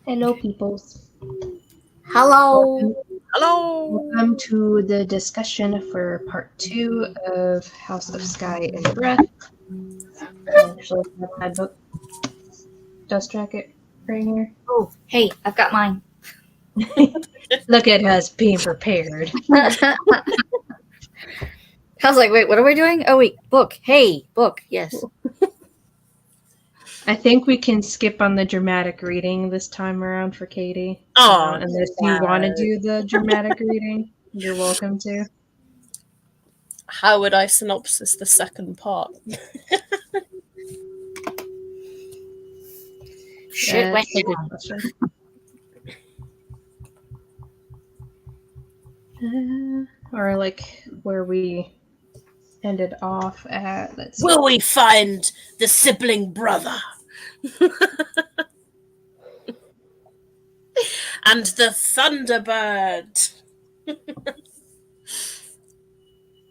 Hello, peoples. Hello. Welcome, Hello. welcome to the discussion for part 2 of House of Sky and Breath. I actually have my book dust jacket right here. Oh, hey, I've got mine. Look at us being prepared. I was like, wait, what are we doing? Oh, wait, book. Hey, book. Yes. I think we can skip on the dramatic reading this time around for Katie. Oh, Unless you want to do the dramatic reading, you're welcome to. how would I synopsis the second part? Shit went That's a good down. question. Or like where we ended off at. Let's see. Will we find the sibling brother? And the Thunderbird.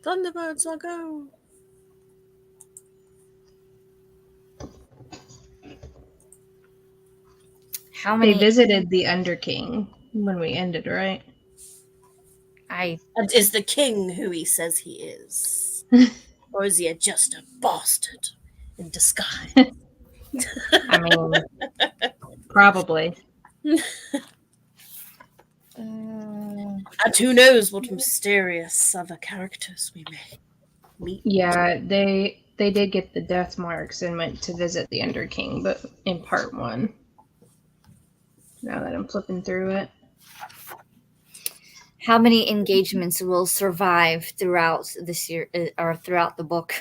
Thunderbirds are go. How They many? visited the Underking when we ended, right? I And is the king who he says he is? Or is he just a bastard in disguise? I mean, probably. And who knows what mysterious other characters we may meet. Yeah, they did get the death marks and went to visit the Underking, but in part 1. Now that I'm flipping through it. How many engagements will survive throughout this year or throughout the book?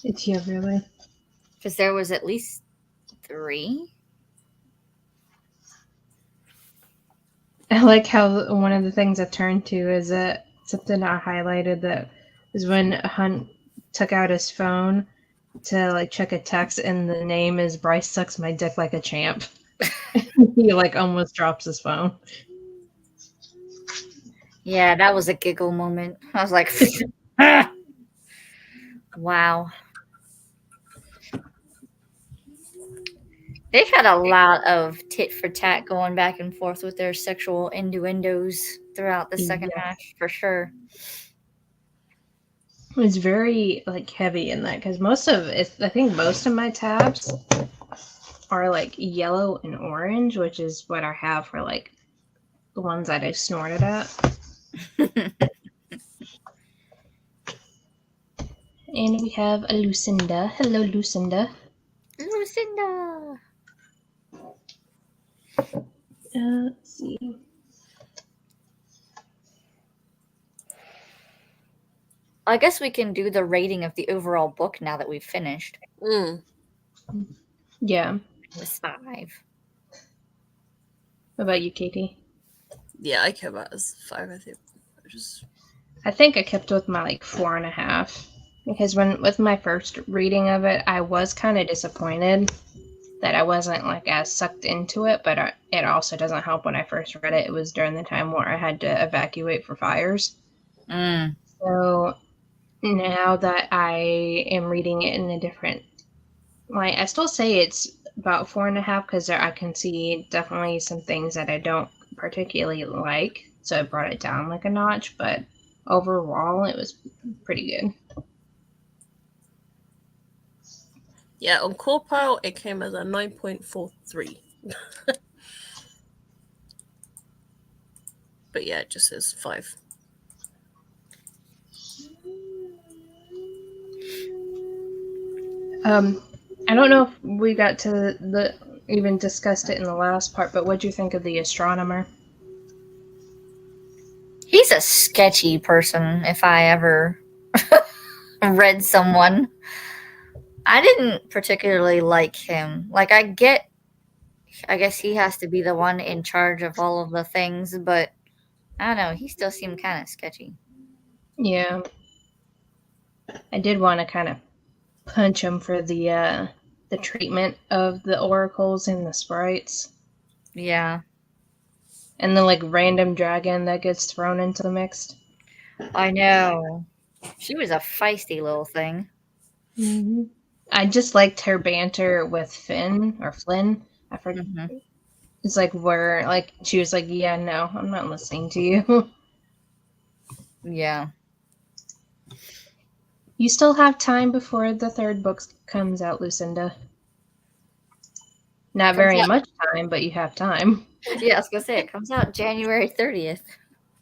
Yeah, really. Because there was at least 3. I like how one of the things I turned to is something I highlighted that was when Hunt took out his phone to like check a text, and the name is Bryce sucks my dick like a champ. He like almost drops his phone. Yeah, that was a giggle moment. I was like, wow. They've had a lot of tit for tat going back and forth with their sexual innuendos throughout the second Yeah. half, for sure. It's very like heavy in that because most of it, I think most of my tabs are like yellow and orange, which is what I have for like the ones that I snorted at. And we have a Lucinda. Hello, Lucinda. Lucinda. Let's see. I guess we can do the rating of the overall book now that we've finished. Yeah. It was 5. What about you, Katie? Yeah, I came out as 5, I think. I think I kept with my like 4.5 because with my first reading of it, I was kind of disappointed that I wasn't like as sucked into it, but it also doesn't help when I first read it. It was during the time where I had to evacuate for fires. So now that I am reading it in a different light, I still say it's about 4.5 because I can see definitely some things that I don't particularly like. So I brought it down like a notch, but overall it was pretty good. Yeah, on Corpile it came as a 9.43. But yeah, it just says 5. I don't know if we got to even discussed it in the last part, but what do you think of the astronomer? He's a sketchy person, if I ever read someone. I didn't particularly like him. Like, I guess he has to be the one in charge of all of the things, but I don't know, he still seemed kind of sketchy. Yeah. I did want to kind of punch him for the treatment of the oracles and the sprites. Yeah. And the like random dragon that gets thrown into the mix. I know. She was a feisty little thing. Mm-hmm. I just liked her banter with Flynn. I forget. It's like where like she was like, yeah, no, I'm not listening to you. Yeah. You still have time before the third book comes out, Lucinda. Not Comes very out, much time, but you have time. yeah, I was gonna say it comes out January 30th.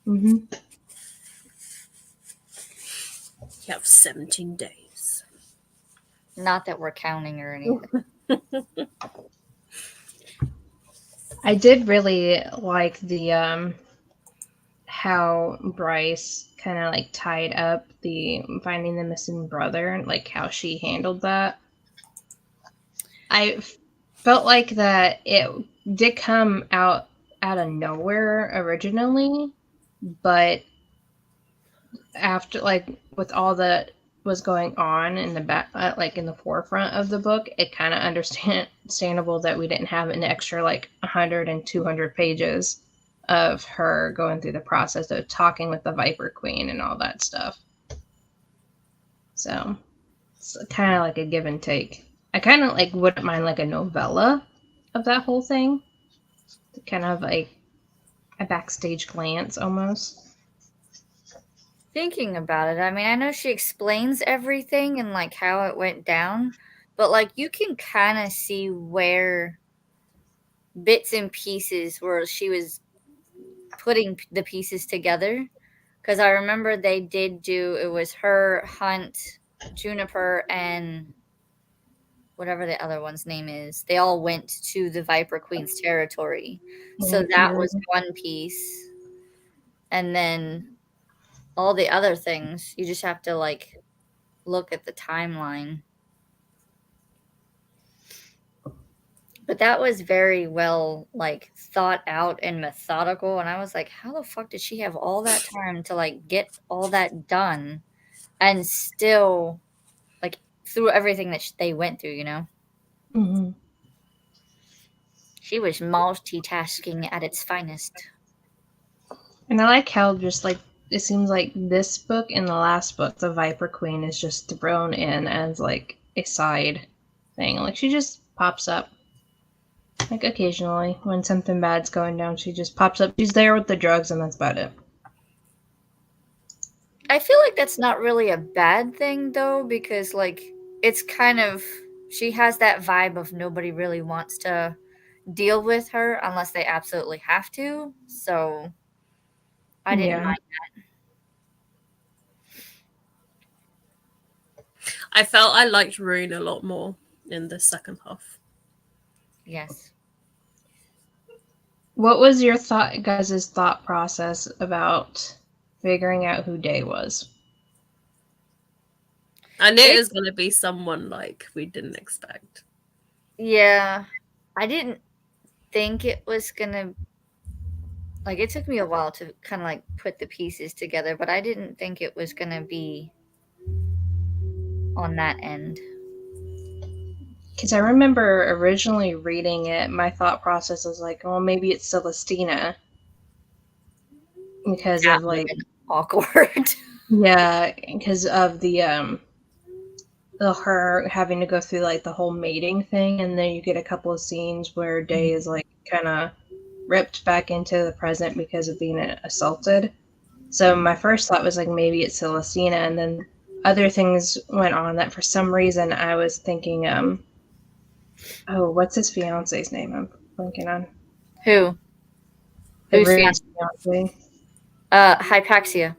Mm-hmm. You have 17 days. Not that we're counting or anything. I did really like the how Bryce kind of like tied up the finding the missing brother, like how she handled that. I felt like that it did come out of nowhere originally, but after like with all that was going on in the back, like in the forefront of the book, it kind of understandable that we didn't have an extra like 100 and 200 pages of her going through the process of talking with the Viper Queen and all that stuff. So it's kind of like a give and take. I kind of like wouldn't mind like a novella of that whole thing, kind of like a backstage glance almost. Thinking about it, I mean, I know she explains everything and like how it went down, but like you can kind of see where bits and pieces where she was putting the pieces together. Because I remember they did do it was her, Hunt, Juniper, and whatever the other one's name is. They all went to the Viper Queen's territory, so that was one piece, and then all the other things you just have to like look at the timeline. But that was very well like thought out and methodical, and I was like, how the fuck did she have all that time to like get all that done and still like through everything that they went through, you know? Mm-hmm. She was multitasking at its finest. And I like how just like it seems like this book and the last book, the Viper Queen is just thrown in as like a side thing. Like she just pops up. Like occasionally when something bad's going down, she just pops up. She's there with the drugs and that's about it. I feel like that's not really a bad thing though, because like it's kind of she has that vibe of nobody really wants to deal with her unless they absolutely have to. So I didn't Yeah. mind. I felt I liked Rune a lot more in the second half. Yes. What was your guys' thought process about figuring out who Day was? I knew it was going to be someone like we didn't expect. Yeah. I didn't think it was gonna like it took me a while to kind of like put the pieces together, but I didn't think it was gonna be on that end. Because I remember originally reading it, my thought process was like, well, maybe it's Celestina. Because That of would have like, been awkward. yeah, because of the her having to go through like the whole mating thing, and then you get a couple of scenes where Day is like kind of ripped back into the present because of being assaulted. So my first thought was like maybe it's Celestina, and then other things went on that for some reason I was thinking, oh, what's his fiance's name? I'm blanking on Who? the Who's Rune's fiance? fiance. Hypaxia.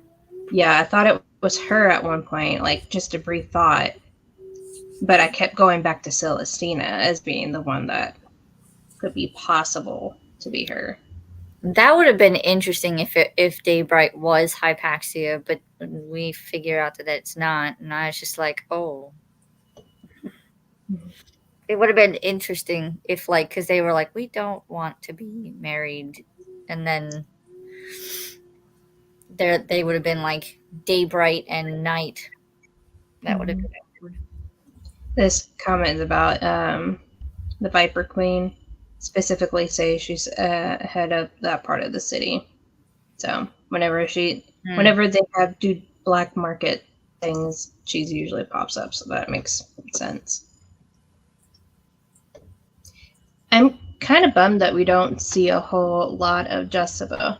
Yeah, I thought it was her at one point, like just a brief thought, but I kept going back to Celestina as being the one that could be possible to be her. That would have been interesting if Daybright was Hypaxia, but we figure out that it's not, and I was just like, oh. It would have been interesting if, like, because they were like, we don't want to be married, and then they would have been like Daybright and Night. That would have been awkward. This comment is about the Viper Queen, specifically say she's head of that part of the city. So whenever they have do black market things, she's usually pops up. So that makes sense. I'm kind of bummed that we don't see a whole lot of Jessica.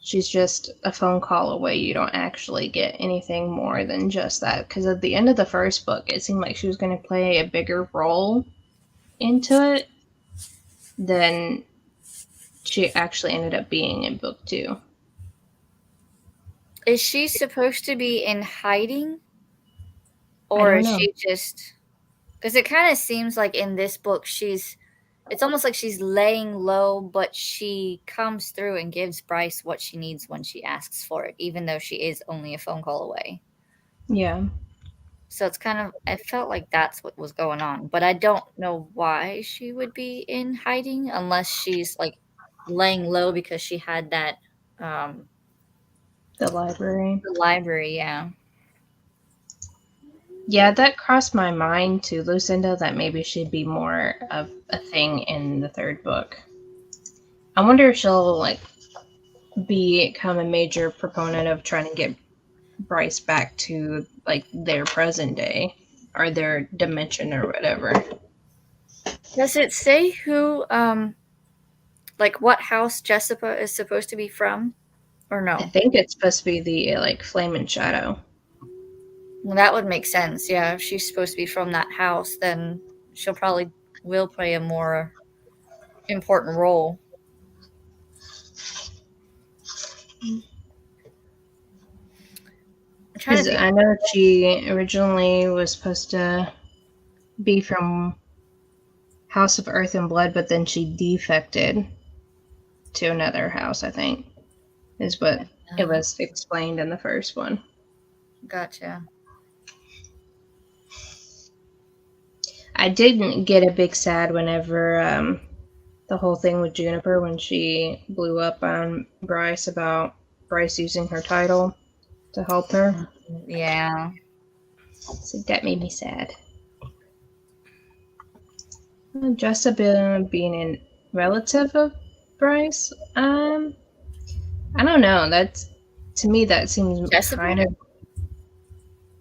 She's just a phone call away. You don't actually get anything more than just that. Because at the end of the first book, it seemed like she was going to play a bigger role into it than she actually ended up being in book 2. Is she supposed to be in hiding? I Or don't is know. she just... Because it kind of seems like in this book, it's almost like she's laying low, but she comes through and gives Bryce what she needs when she asks for it, even though she is only a phone call away. Yeah. So it's kind of, I felt like that's what was going on, but I don't know why she would be in hiding unless she's like laying low because she had that, The library. the library, yeah. Yeah, that crossed my mind too, Lucinda, that maybe she'd be more of a thing in the 3rd book. I wonder if she'll like become a major proponent of trying to get Bryce back to like their present day or their dimension or whatever. Does it say who, like what house Jessica is supposed to be from, or I no? think it's supposed to be the like Flame and Shadow. Well, that would make sense. Yeah, if she's supposed to be from that house, then she'll probably will play a more important role. I'm trying to Because think. I know she originally was supposed to be from House of Earth and Blood, but then she defected to another house, I think, is what it was explained in the first one. Gotcha. I didn't get a big sad whenever the whole thing with Juniper when she blew up on Bryce about Bryce using her title to help her. Yeah. So that made me sad. Jessica being a relative of Bryce, I don't know. That's to me that seems Jessica?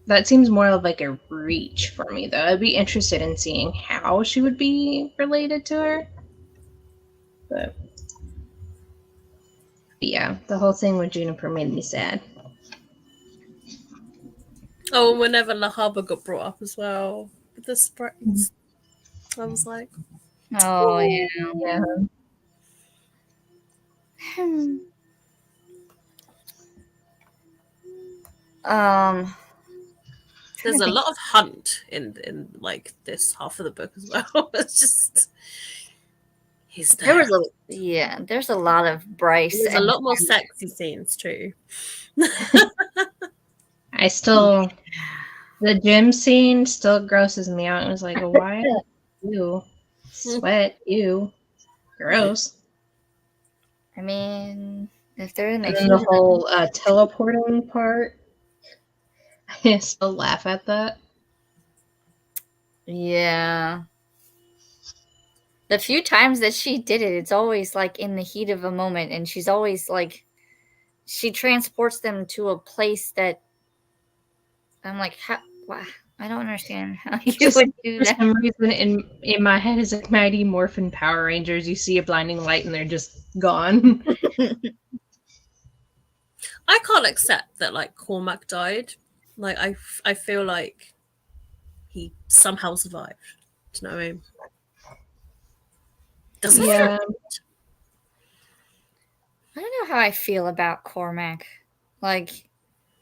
that seems more of like a reach for me though. I'd be interested in seeing how she would be related to her. But yeah, the whole thing with Juniper made me sad. Oh, whenever La Habra got brought up as well with the sprites, I was like, Oh, yeah. Yeah. Um, there's a lot of hunt in like this half of the book as well. It's just he's there. There's a lot of Bryce. There's a lot more sexy scenes too. I still the gym scene still grosses me out. It was like, why you sweat, you gross. I mean, if they're in the And heat then the of whole teleporting part, I still laugh at that. yeah. The few times that she did it, it's always like in the heat of a moment, and she's always like, she transports them to a place that I'm like, how? Why? I don't understand how you Just would do for that. some reason in my head is like Mighty Morphin Power Rangers. You see a blinding light and they're just gone. I can't accept that like Cormac died. Like I feel like he somehow survived. Do you know what I mean? Doesn't Yeah. I don't know how I feel about Cormac. Like,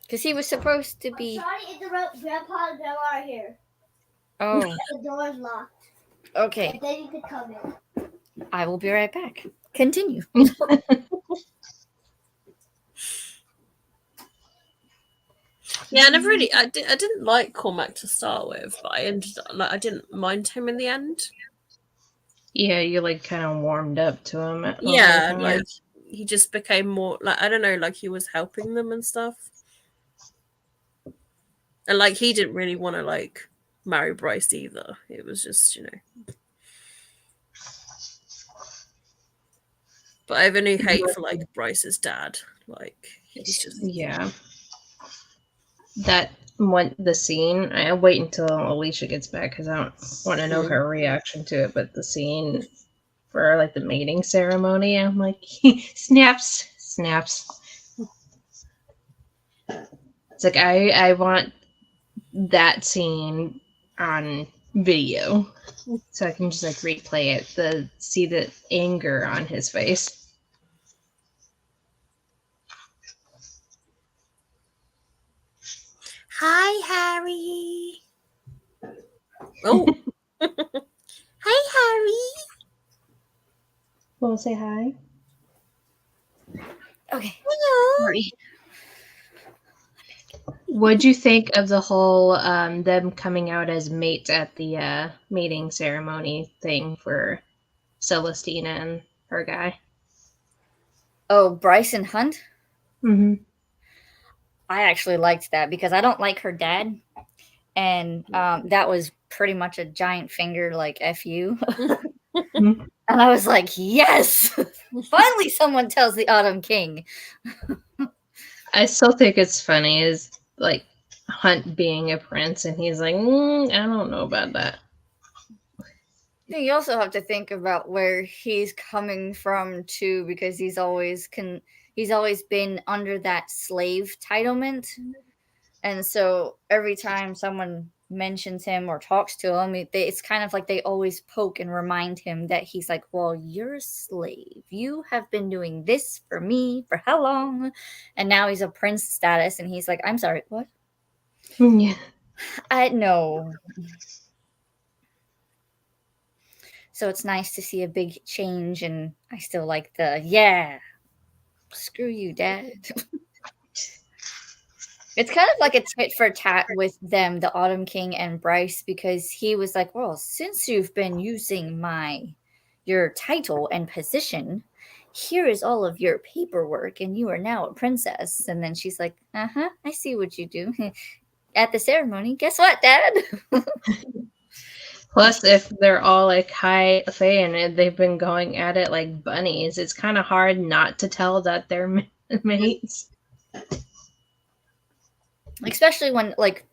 because he was supposed to be. Sorry to interrupt. Grandpa and Grandma are here. Oh, The door is locked. okay. And they need to come in. I will be right back. Continue. Yeah, I never really. I didn't like Cormac to start with, but I didn't mind him in the end. Yeah, you like kind of warmed up to him. Yeah, over like time. he just became more like I don't know, like he was helping them and stuff, and like he didn't really want to like marry Bryce either. It was just But I have a new hate for like Bryce's dad. Like he's just Yeah. That went the scene. I wait until Alicia gets back because I don't want to know her reaction to it. But the scene for like the mating ceremony. I'm like, snaps. It's like I want that scene on video so I can just like replay it, see the anger on his face. Hi, Harry. Oh. Hi, Harry. Want to say hi? Okay. Hello. Sorry. What'd you think of the whole them coming out as mates at the mating ceremony thing for Celestina and her guy? Oh, Bryson Hunt? Mm-hmm. I actually liked that because I don't like her dad. And that was pretty much a giant finger, like, F you. And I was like, yes! Finally someone tells the Autumn King. I still think it's funny is like Hunt being a prince and he's like, I don't know about that. You also have to think about where he's coming from too, because he's always been under that slave titlement, and so every time someone mentions him or talks to him, it's kind of like they always poke and remind him that he's like, well, you're a slave. You have been doing this for me for how long? And now he's a prince status, and he's like, I'm sorry, what? Yeah. I know. So it's nice to see a big change, and I still like the screw you, Dad. It's kind of like a tit for tat with them, the Autumn King and Bryce, because he was like, well, since you've been using your title and position, here is all of your paperwork, and you are now a princess. And then she's like, I see what you do. At the ceremony, guess what, Dad? Plus, if they're all like high fae and they've been going at it like bunnies, it's kind of hard not to tell that they're mates. Especially when, like,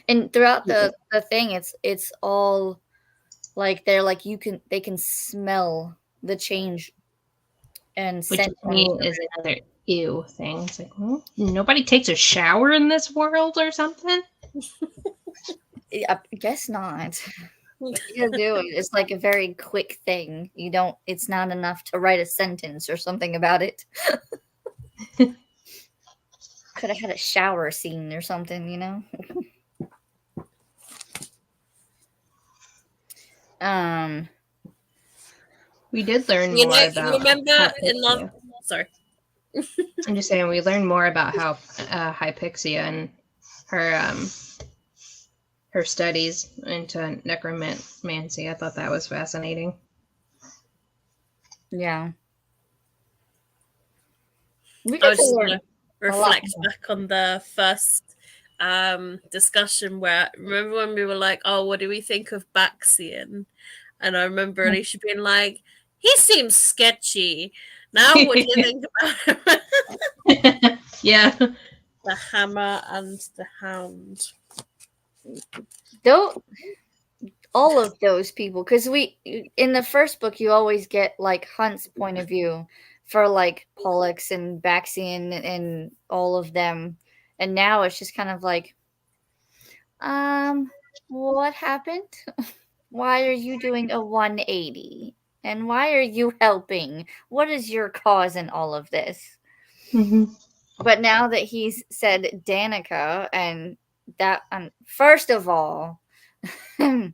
and throughout the thing, it's all like they're like they can smell the change and Which scent. to me is another ew thing. It's like, nobody takes a shower in this world or something? I guess not. You do it. It's like a very quick thing. It's not enough to write a sentence or something about it. Could have had a shower scene or something, We did learn You more know, about. remember in love. Sorry. I'm just saying, we learned more about how Hypixia and her studies into necromancy. I thought that was fascinating. Yeah. I was just going to reflect back on the first discussion where, remember when we were like, oh, what do we think of Baxian? And I remember Alicia being like, he seems sketchy. Now what do you think about him? Yeah. The Hammer and the Hound. All of those people, because in the first book you always get like Hunt's point of view for like Pollux and Baxian and all of them, and now it's just kind of like, what happened? Why are you doing a 180? And why are you helping? What is your cause in all of this? Mm-hmm. But now that he's said Danica, and that, first of all, I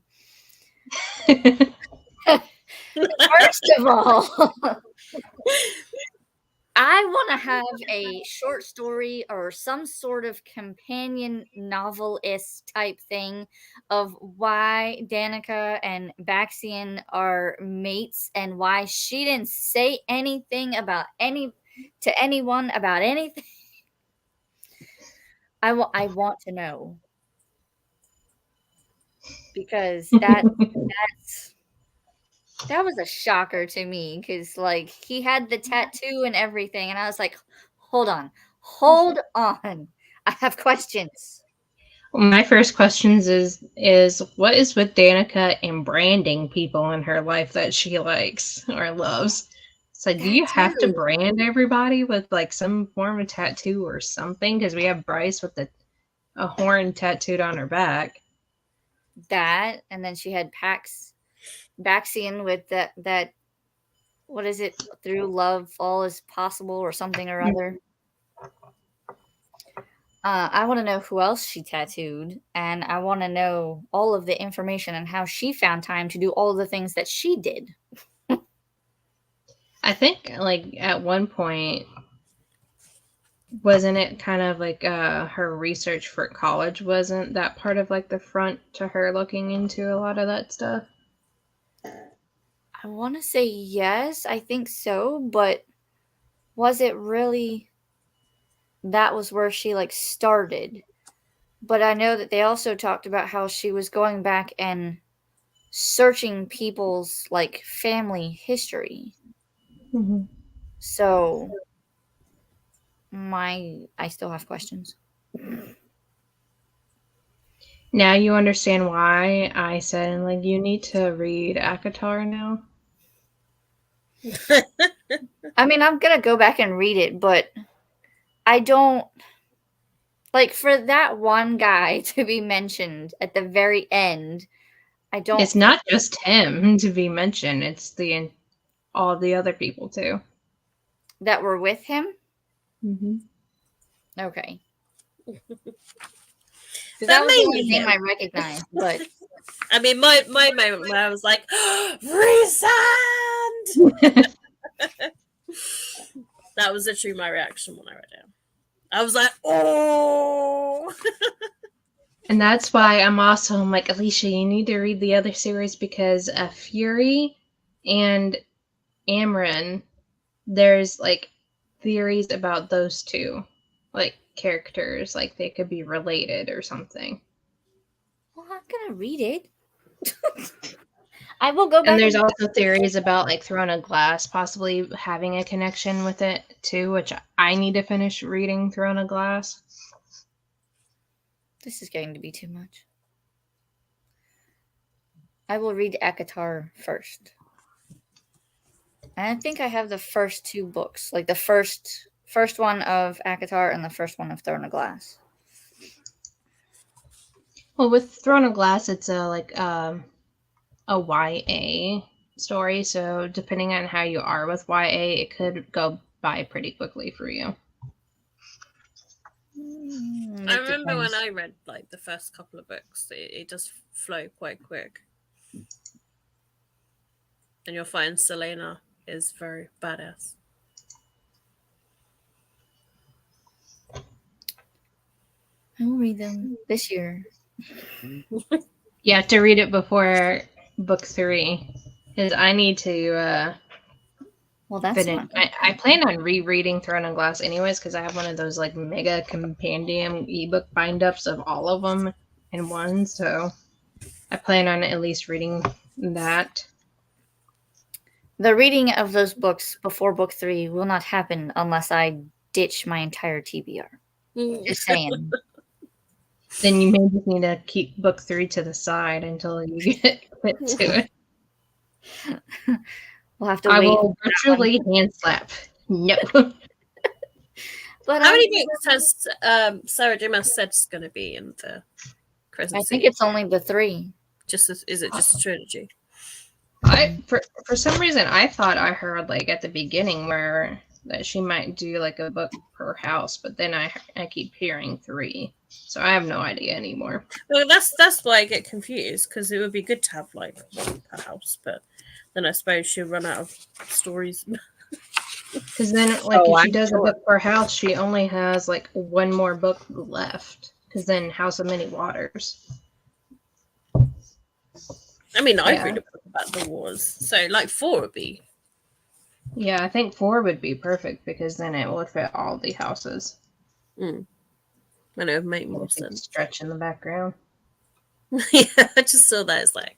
want to have a short story or some sort of companion novelist type thing of why Danica and Baxian are mates and why she didn't say anything to anyone about anything. I want to know, because that was a shocker to me, because like he had the tattoo and everything, and I was like, hold on, I have questions. My first questions is what is with Danica and branding people in her life that she likes or loves? So do you have to Tattoo. brand everybody with like some form of tattoo or something? Because we have Bryce with a horn tattooed on her back. That, and then she had Baxian with that what is it? Through love, all is possible, or something or other. I want to know who else she tattooed, and I want to know all of the information and how she found time to do all the things that she did. I think like at one point wasn't it kind of like her research for college wasn't that part of like the front to her looking into a lot of that stuff? I want to say yes, I think so, but was it really that was where she like started? But I know that they also talked about how she was going back and searching people's like family history. Mm-hmm. So I still have questions. Now you understand why I said like you need to read Akatar now. I mean, I'm gonna go back and read it, but I don't like for that one guy to be mentioned at the very end. I don't. It's not just him to be mentioned; it's all the other people too. That were with him. Mm-hmm. Okay. That That was the only mainly name him. I recognized, but I mean, my moment where I was like, Resand! That was literally my reaction when I read it. I was like, oh! And that's why I'm like, Alicia, you need to read the other series because Fury and Amryn, there's like theories about those two, like characters, like they could be related or something. well, I'm gonna read it. I will go back. And there's also theories about like Throne of Glass possibly having a connection with it too, which I need to finish reading Throne of Glass. This is going to be too much. I will read Akatar first. And I think I have the first two books, like the first one of Akatar and the first one of Throne of Glass. Well, with Throne of Glass, it's a YA story, so depending on how you are with YA, it could go by pretty quickly for you. I remember when I read like the first couple of books, it does flow quite quick. And you'll find Selena is very badass. I will read them this year. You have to read it before book 3, because I need to Well, that's finish. I plan on rereading Throne of Glass anyways, because I have one of those like mega compendium ebook bind-ups of all of them in one, so I plan on at least reading that. The reading of those books before book 3 will not happen unless I ditch my entire TBR. Just saying. Then you may just need to keep book 3 to the side until you get to it. We'll have to I wait. will virtually hand slap. No. But how many books has Sarah J. Maas said is going to be in the Crescent I think City? it's only the 3. Is it just a trilogy? For some reason I thought I heard like at the beginning where that she might do like a book per house, but then I keep hearing 3, so I have no idea anymore. Well, that's why I get confused, because it would be good to have like one per house, but then I suppose she'll run out of stories. Because then, like, if she does a book per house, she only has like one more book left. Because then, House of Many Waters. I mean, I'd read a book about the wars, so like 4 would be. Yeah, I think 4 would be perfect because then it would fit all the houses. And it would make more sense. Stretch in the background. Yeah, I just saw that. It's like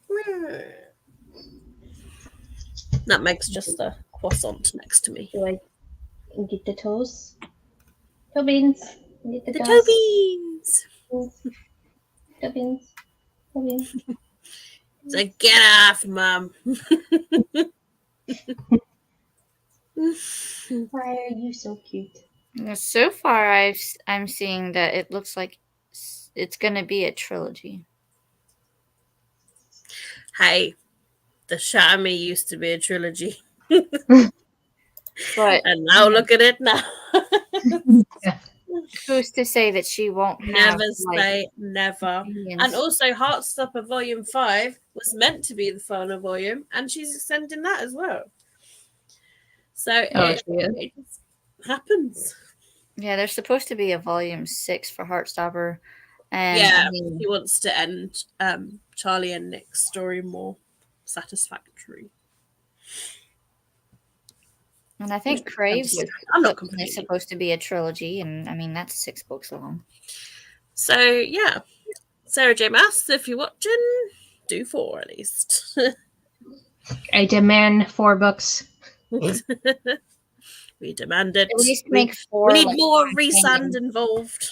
that makes just a croissant next to me. Do I get the toes? Toe beans. Get The toe beans. Tubbins. Tubbins. It's like, get off, Mom. Why are you so cute? So far, I'm seeing that it looks like it's going to be a trilogy. Hey, the Shami used to be a trilogy. But And now look at it now. who's to say that she won't have Never say never. opinions? And also, Heartstopper Volume 5 was meant to be the final volume, and she's extending that as well. So it just happens. Yeah, there's supposed to be a volume 6 for Heartstopper. And Yeah, I mean, he wants to end Charlie and Nick's story more satisfactory. and I think Crave's I'm not is complaining. supposed to be a trilogy, and I mean that's 6 books long. So yeah, Sarah J. Maas, if you're watching, do 4 at least. I demand 4 books. We demand it. At least make 4. We need like, more companions. Resand involved.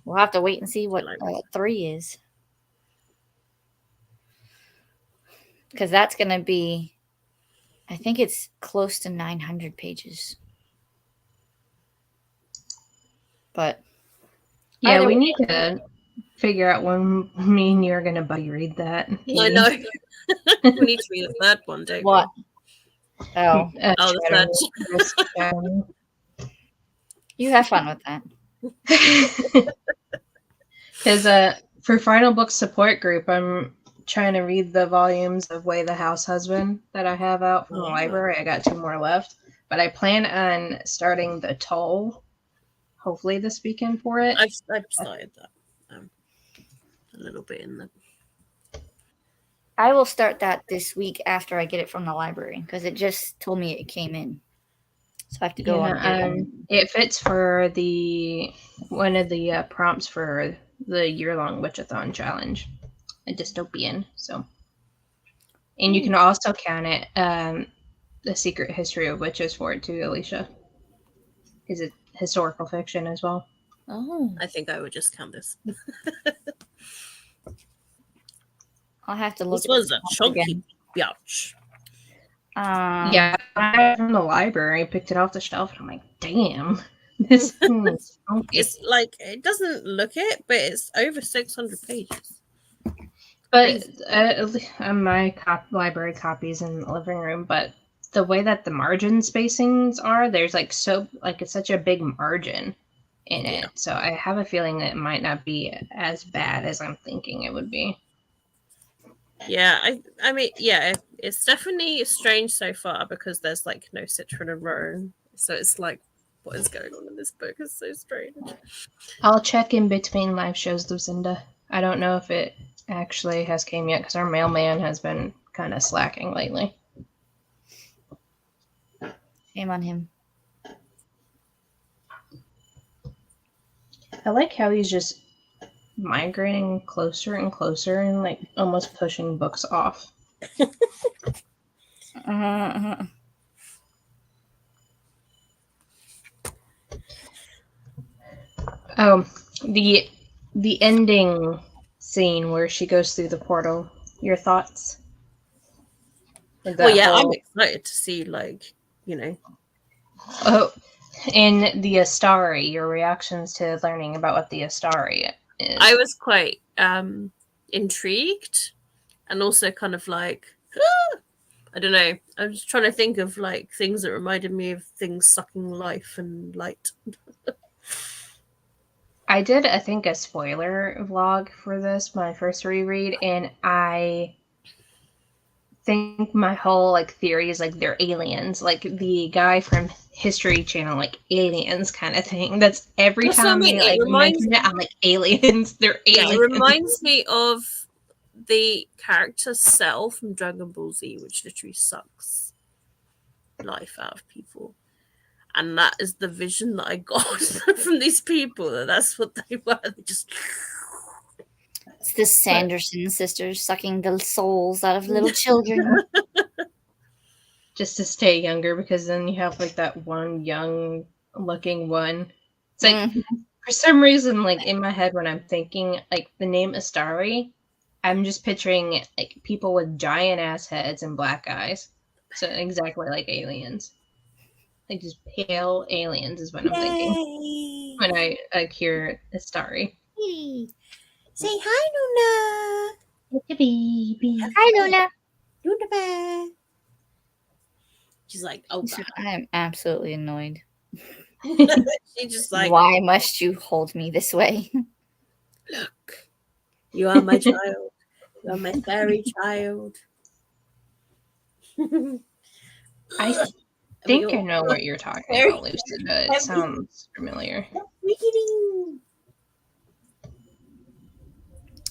We'll have to wait and see what 3 is, because that's going to be, I think it's close to 900 pages. But Yeah, we need to figure out when me and you are going to buddy read that. I know. We need to read the third one, don't what? we? Oh, The third. You have fun with that. Because for Final Book Support Group, I'm trying to read the volumes of Way the House Husband that I have out from the library. I got 2 more left. But I plan on starting the Toll, hopefully this weekend for it. I've started that a little bit in the... I will start that this week after I get it from the library, because it just told me it came in. So I have to go on. It fits for one of the prompts for the year-long Witchathon challenge, a dystopian. So, and you can also count it the Secret History of Witches for it too, Alicia. Is it historical fiction as well? Oh, I think I would just count this. I'll have to look. This was a chunky biatch. Yeah, I got it from the library. I picked it off the shelf, and I'm like, damn, this thing is funky. It's like, it doesn't look it, but it's over 600 pages. But my library copies in the living room, but the way that the margin spacings are, there's it's such a big margin in it. So I have a feeling that it might not be as bad as I'm thinking it would be. Yeah, I mean, yeah, it's definitely strange so far because there's no Citron and Rowan. So it's like, what is going on in this book? It's so strange. I'll check in between live shows, Lucinda. I don't know if it actually has came yet because our mailman has been kind of slacking lately. Shame on him. I like how he's just migrating closer and closer and almost pushing books off. The ending scene where she goes through the portal. Your thoughts? Well, yeah, I'm excited to see, Oh, and the Astari, your reactions to learning about what the Astari is. I was quite intrigued and also kind of I don't know. I'm just trying to think of things that reminded me of things sucking life and light. I did, I think, a spoiler vlog for this, my first reread, and I think my whole theory is they're aliens, the guy from History Channel, aliens kind of thing. That's every time they mention it, I'm like, aliens. They're aliens. Yeah, it reminds me of the character Cell from Dragon Ball Z, which literally sucks life out of people. And that is the vision that I got from these people. That's what they were. They just... It's the Sanderson sisters sucking the souls out of little children. Just to stay younger, because then you have that one young looking one. It's For some reason, like in my head, when I'm thinking like the name Astari, I'm just picturing like people with giant ass heads and black eyes. So exactly like aliens. Like just pale aliens is what I'm thinking Yay! when I hear Astari. Say hi, Luna. It's a baby. Hi, Luna. Luna bear. She's like, oh god. I am absolutely annoyed. She's just like, Why must you hold me this way? look, you are my child. You are my fairy child. I think I know what you're talking about, Lucy, but it sounds familiar.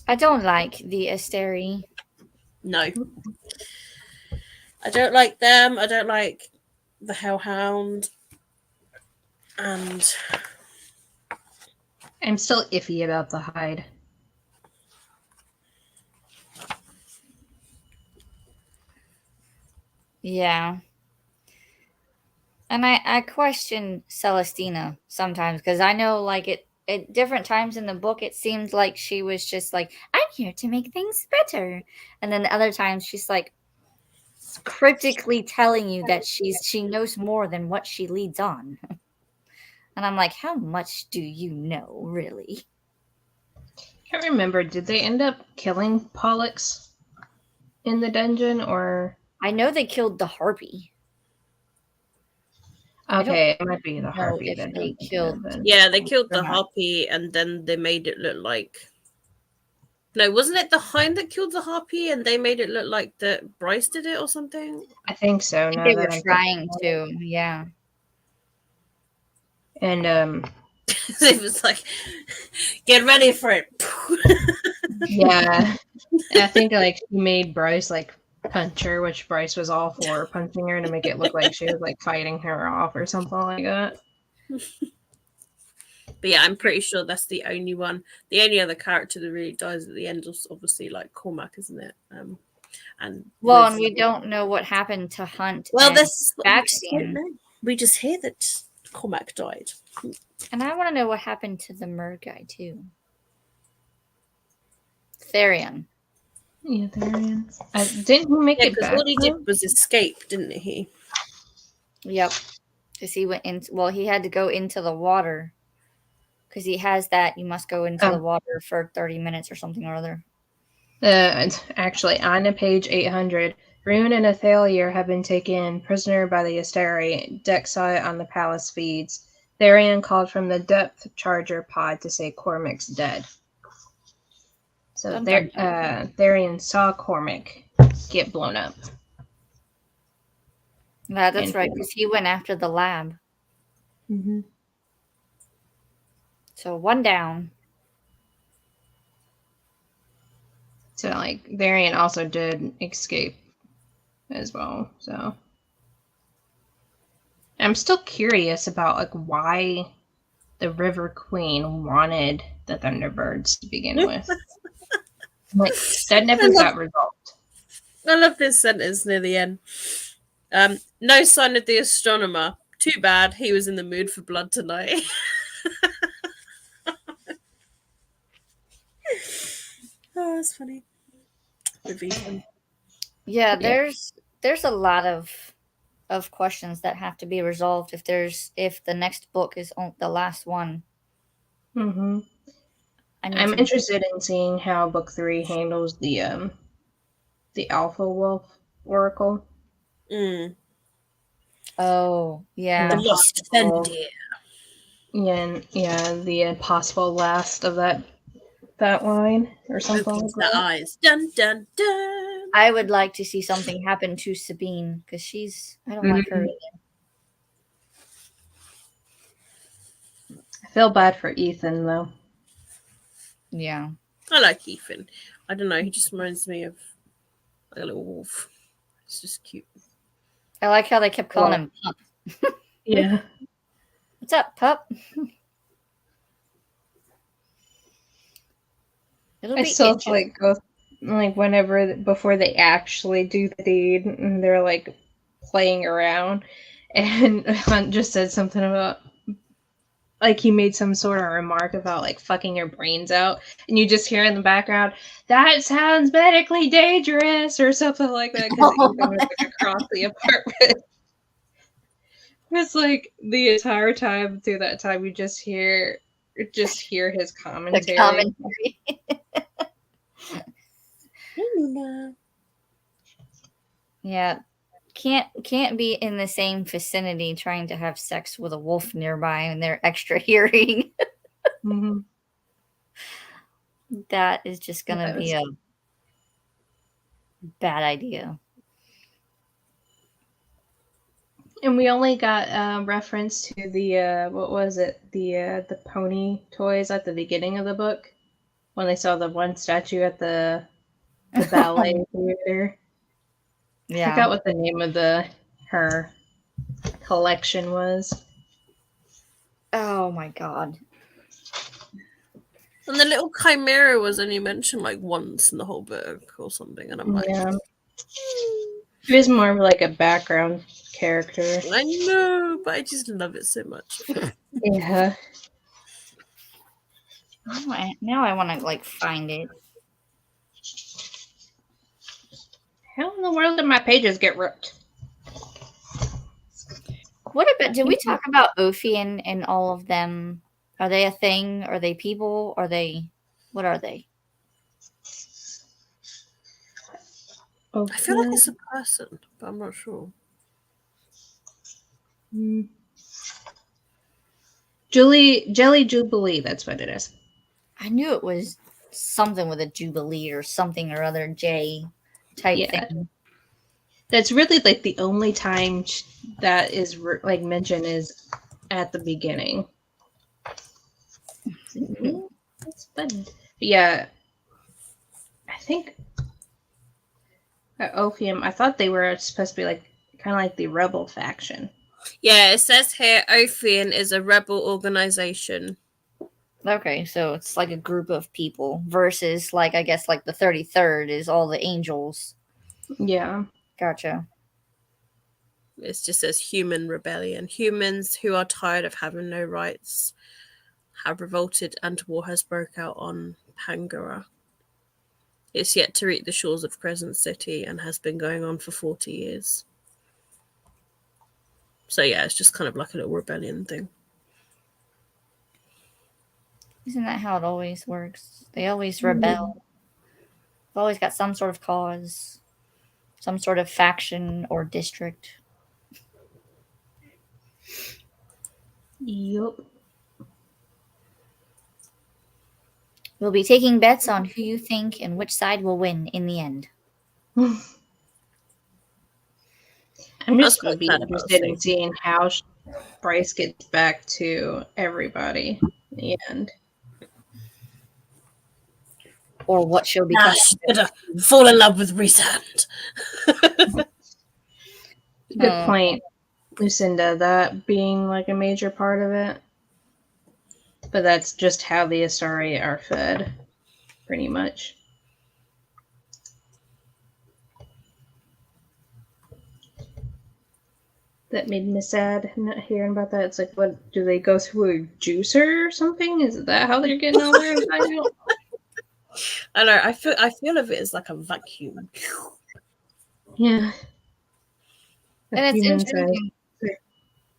I don't like the Asteri. No. I don't like them. I don't like the Hellhound. And I'm still iffy about the hide. Yeah. And I question Celestina sometimes because I know like it at different times in the book it seemed like she was just like, I'm here to make things better. And then other times she's like cryptically telling you that she knows more than what she leads on. And I'm like, how much do you know, really? Can't remember. Did they end up killing Pollux in the dungeon, or I know they killed the harpy. okay, it might be the know harpy if that they I'm thinking killed- of then. yeah, they killed the Or not. harpy and then they made it look like. No, wasn't it the hind that killed the harpy and they made it look like that Bryce did it or something? I think so. I think Now they that were I'm trying thinking to, yeah. about it. And It was like, get ready for it. yeah, I think like she made Bryce like punch her, which Bryce was all for punching her to make it look like she was like fighting her off or something like that. But yeah, I'm pretty sure that's the only one. The only other character that really dies at the end is obviously like Cormac, isn't it? And Well, and we don't know what happened to Hunt. Well, and this Baxian. we just hear that Cormac died. And I want to know what happened to the mer guy too. Therion. Yeah, Therian. Didn't he make Yeah, it because back? all he though? did was escape, didn't he? Yep. Because he went in. Well, he had to go into the water. Because he has that. You must go into the water for 30 minutes or something or other. Actually, on page 800, Rune and Athalier have been taken prisoner by the Asteri. Dex saw it on the palace feeds. Therian called from the depth charger pod to say Cormac's dead. So Therian saw Cormac get blown up. Yeah, that's right. Because he went after the lab. Mm-hmm. So one down. So like Therian also did escape as well. So I'm still curious about like why the River Queen wanted the Thunderbirds to begin with. Like that never got resolved. I love this sentence near the end. No sign of the astronomer. Too bad. He was in the mood for blood tonight. Oh, that's funny. Yeah, there's a lot of questions that have to be resolved if the next book is the last one. Mm-hmm. I'm interested in seeing how book 3 handles the Alpha Wolf Oracle. Mm. Oh, yeah. The lost Fendir. Yeah, the possible last of that line or something Opens like the that. eyes. Dun dun dun. I would like to see something happen to Sabine because I don't like her either. I feel bad for Ethan though. Yeah. I like Ethan. I don't know. He just reminds me of like a little wolf. It's just cute. I like how they kept calling him Pup. Yeah. What's up, Pup? I still like go like whenever before they actually do the deed and they're like playing around, and Hunt just said something about like he made some sort of remark about like fucking your brains out, and you just hear in the background, "That sounds medically dangerous" or something like that, because it goes like across the apartment. It's like the entire time through that time you just hear his The commentary. commentary. Yeah. Can't be in the same vicinity trying to have sex with a wolf nearby and they're extra hearing. Mm-hmm. That is just gonna be a bad idea. And we only got reference to the what was it, the pony toys at the beginning of the book when they saw the one statue at the ballet theater. I Yeah. forgot what the name of her collection was. Oh my god. And the little chimera was only mentioned like once in the whole book or something, and I'm like, Yeah, he was more of like a background character. I know, but I just love it so much. Yeah. Now I want to like find it. How in the world did my pages get ripped? What about? Did we talk about Ophian and all of them? Are they a thing? Are they people? Are they? What are they? I feel like it's a person, but I'm not sure. Jelly Jubilee, that's what it is. I knew it was something with a jubilee or something or other J type thing. That's really like the only time that is like mentioned is at the beginning. That's fun. But yeah, I think Ophium. I thought they were supposed to be like kind of like the rebel faction. Yeah, it says here Ophian is a rebel organization. Okay, so it's like a group of people versus like I guess like the 33rd is all the angels. Yeah. It Gotcha. just says human rebellion. Humans who are tired of having no rights have revolted and war has broke out on Pangara. It's yet to reach the shores of Crescent City and has been going on for 40 years. So yeah, it's just kind of like a little rebellion thing. Isn't that how it always works? They always rebel. They've always got some sort of cause, some sort of faction or district. Yup. We'll be taking bets on who you think and which side will win in the end. I'm just going to be interested in seeing how Bryce gets back to everybody in the end. Or what she'll become. Fall in love with Rhysand. Good point, Lucinda, that being like a major part of it. But that's just how the Astari are fed, pretty much. That made me sad not hearing about that. It's like, what, do they go through a juicer or something? Is that how they're getting all their value? I know. I feel of it as like a vacuum. Yeah. And it's interesting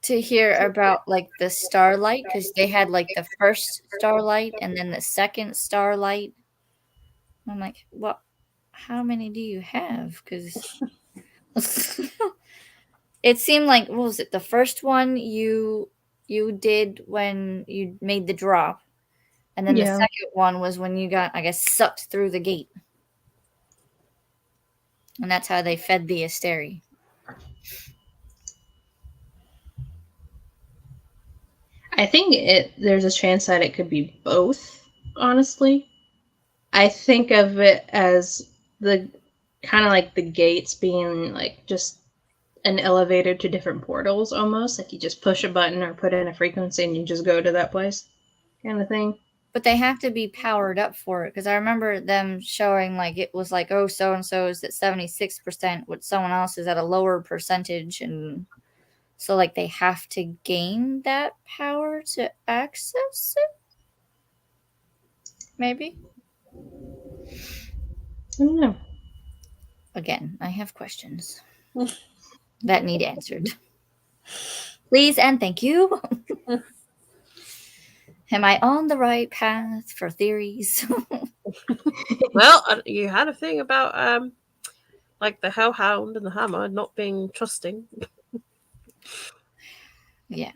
to hear about like the starlight because they had like the first starlight and then the second starlight. I'm like, well, how many do you have? Because it seemed like what was it? The first one you did when you made the drop, and then the second one was when you got, I guess, sucked through the gate, and that's how they fed the Asteri. I think there's a chance that it could be both, honestly. I think of it as the kind of like the gates being like just an elevator to different portals almost. Like you just push a button or put in a frequency and you just go to that place kind of thing. But they have to be powered up for it because I remember them showing like it was like, oh, so and so is at 76%, with someone else is at a lower percentage, and So, like, they have to gain that power to access it? Maybe? I don't know. Again, I have questions that need answered. Please and thank you. Am I on the right path for theories? Well, you had a thing about like the Hellhound and the Hammer not being trusting. Yeah.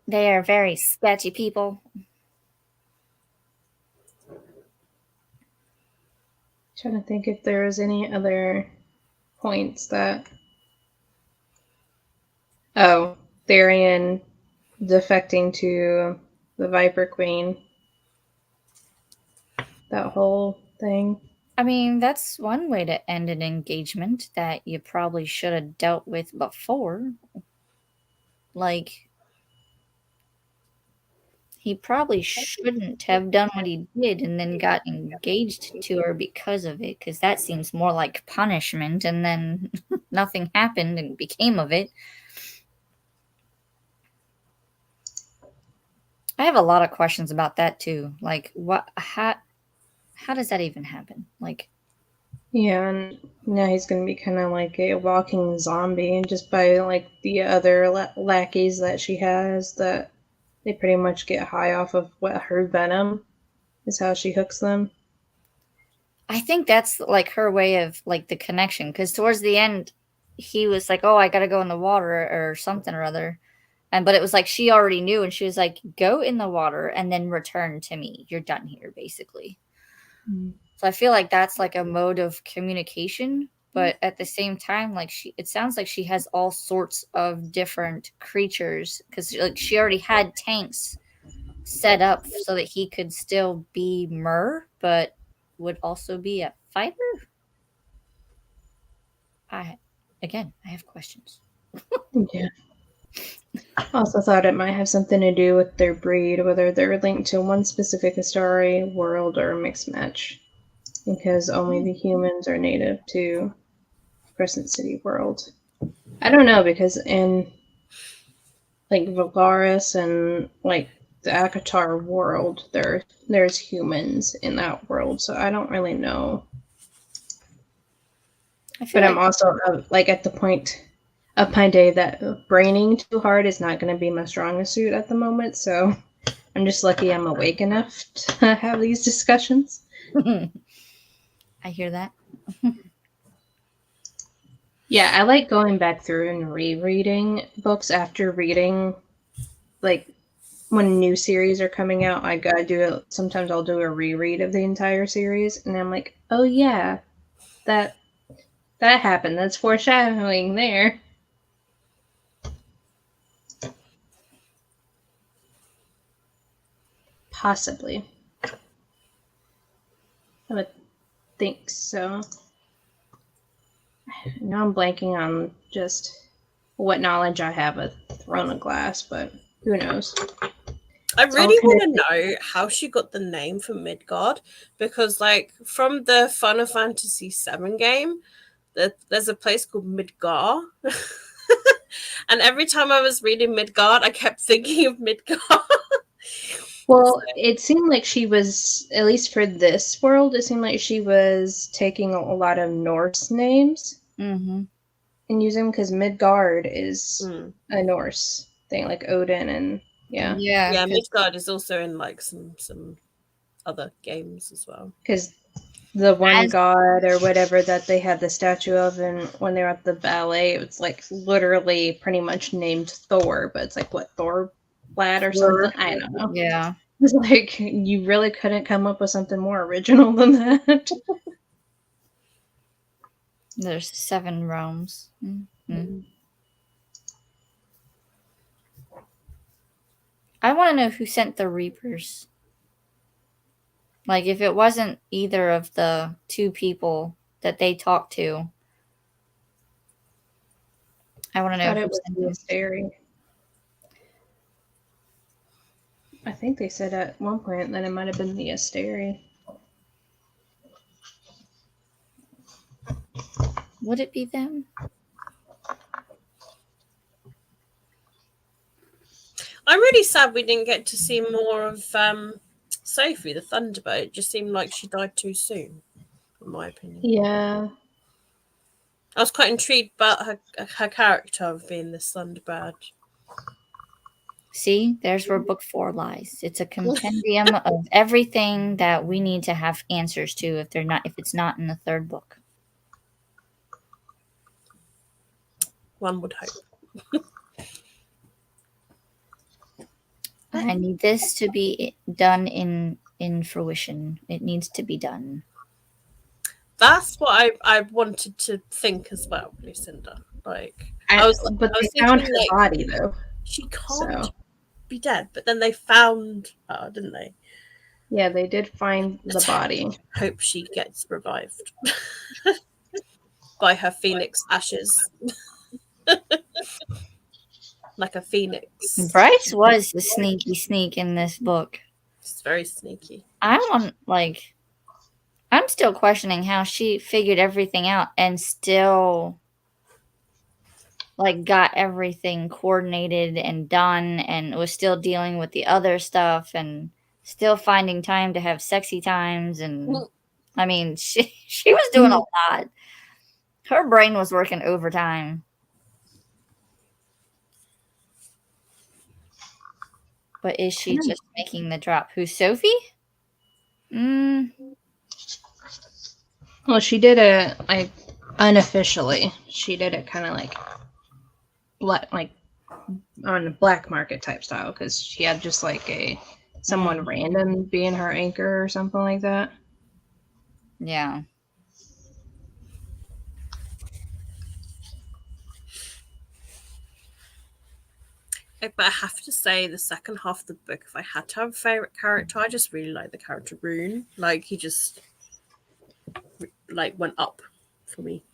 They are very sketchy people. Trying to think if there was any other points that. Oh, Therian defecting to the Viper Queen. That whole thing. I mean, that's one way to end an engagement that you probably should have dealt with before. Like, he probably shouldn't have done what he did and then got engaged to her because of it, because that seems more like punishment, and then nothing happened and became of it. I have a lot of questions about that too. Like, how does that even happen? Like, Yeah, and now he's going to be kind of like a walking zombie just by like the other lackeys that she has that they pretty much get high off of what her venom is how she hooks them. I think that's like her way of like the connection, because towards the end he was like, oh, I gotta go in the water or something or other, but it was like she already knew, and she was like, go in the water and then return to me, you're done here, basically. So I feel like that's like a mode of communication, but at the same time, like, it sounds like she has all sorts of different creatures, because like she already had tanks set up so that he could still be Myrrh, but would also be a fighter. I have questions. Yeah. Also thought it might have something to do with their breed, whether they're linked to one specific Astari world or a mixed match, because only the humans are native to Crescent City world. I don't know, because in like Valaris and like the Akatar world, there's humans in that world, so I don't really know. But I'm also like at the point of my day that braining too hard is not going to be my strongest suit at the moment, so I'm just lucky I'm awake enough to have these discussions. I hear that. Yeah, I like going back through and rereading books after reading, like when new series are coming out. I gotta do it. Sometimes I'll do a reread of the entire series, and I'm like, oh yeah, that happened. That's foreshadowing there. Possibly. I would think so. Now I'm blanking on just what knowledge I have of Throne of Glass, but who knows? I really want to know how she got the name for Midgard, because like from the Final Fantasy VII game, there's a place called Midgar. And every time I was reading Midgard, I kept thinking of Midgard. Well, it seemed like she was, at least for this world, it seemed like she was taking a lot of Norse names and using them, because Midgard is a Norse thing, like Odin and yeah. Midgard is also in like some other games as well. Because the one god or whatever that they had the statue of, and when they were at the ballet, it was like literally pretty much named Thor, but it's like what, Thor Lad or something? I don't know. Yeah. It's like you really couldn't come up with something more original than that. There's 7 realms. I want to know who sent the Reapers. Like, if it wasn't either of the 2 people that they talked to, I want to know. I thought it was the Asteri. I think they said at one point that it might have been the Asteri. Would it be them? I'm really sad we didn't get to see more of Sophie, the Thunderbird. It just seemed like she died too soon, in my opinion. Yeah. I was quite intrigued about her character of being this Thunderbird. See, there's where book 4 lies. It's a compendium of everything that we need to have answers to if it's not in the third book. One would hope. I need this to be done in fruition. It needs to be done. That's what I wanted to think as well, Lucinda. Like But I was they found thinking, her like, body though. she can't So be dead, but then they found her, didn't they? yeah, they did find the body. Hope she gets revived by her phoenix ashes. Like a phoenix. Bryce was the sneaky sneak in this book. It's very sneaky. I'm still questioning how she figured everything out and still like got everything coordinated and done and was still dealing with the other stuff and still finding time to have sexy times. And I mean, she was doing a lot. Her brain was working overtime. But is she just making the drop? Who's Sophie? Well, she did it like unofficially. She did it kind of like on the black market type style because she had just like someone random being her anchor or something like that. Yeah. But I have to say, the second half of the book, if I had to have a favorite character, I just really like the character Rune. Like he just like went up for me.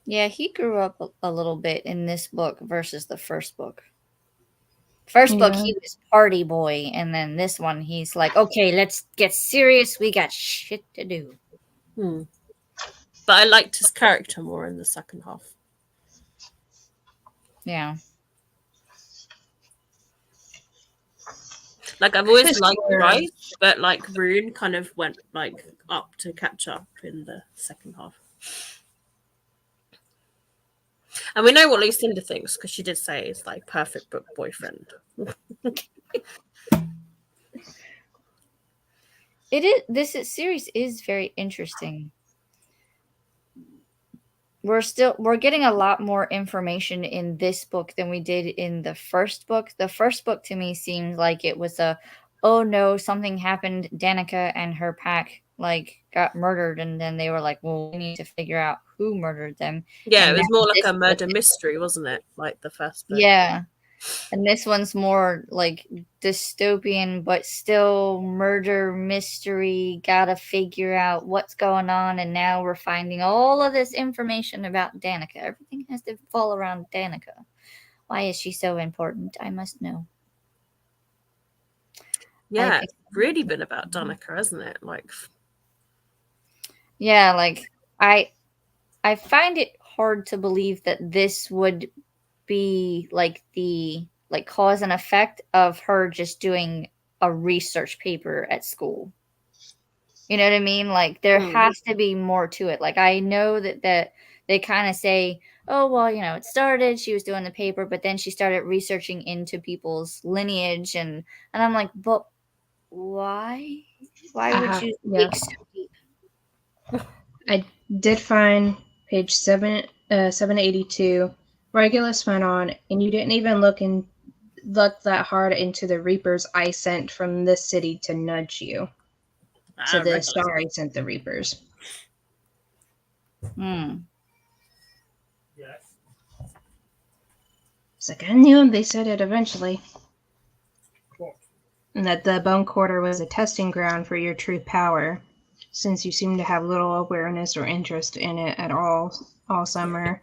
Yeah, he grew up a little bit in this book versus the first book. First book, he was party boy, and then this one, he's like, okay, let's get serious. We got shit to do. But I liked his character more in the second half. Yeah. Like I've always liked Bryce, but like Rune kind of went like up to catch up in the second half. And we know what Lucinda thinks because she did say it's like perfect book boyfriend. It is. This series is very interesting. We're getting a lot more information in this book than we did in the first book. The first book to me seemed like it was oh no, something happened. Danica and her pack like got murdered, and then they were like, well, we need to figure out who murdered them. Yeah, and it was more like a murder mystery, wasn't it? Like the first book. Yeah. And this one's more like dystopian, but still murder mystery. Gotta figure out what's going on. And now we're finding all of this information about Danica. Everything has to fall around Danica. Why is she so important? I must know. Yeah, it's really been about Danica, hasn't it? Like, yeah, like I find it hard to believe that this would be like the cause and effect of her just doing a research paper at school. You know what I mean? Like there has to be more to it. Like I know that they kind of say, oh well, you know, it started, she was doing the paper, but then she started researching into people's lineage, and I'm like, but why would you dig so deep? I did find page 782. Regulus went on, and you didn't even look that hard into the Reapers I sent from this city to nudge you. So the Starry sent the Reapers. It's like, I knew they said it eventually. And that the Bone Quarter was a testing ground for your true power, since you seem to have little awareness or interest in it at all summer.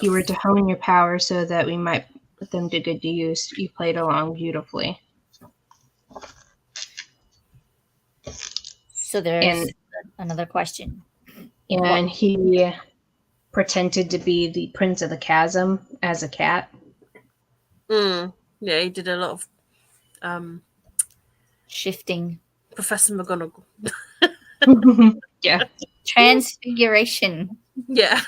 You were to hone your power so that we might put them to good use. You played along beautifully. So there's another question. And he pretended to be the Prince of the Chasm as a cat. Yeah, he did a lot of Shifting. Professor McGonagall. Yeah. Transfiguration. Yeah.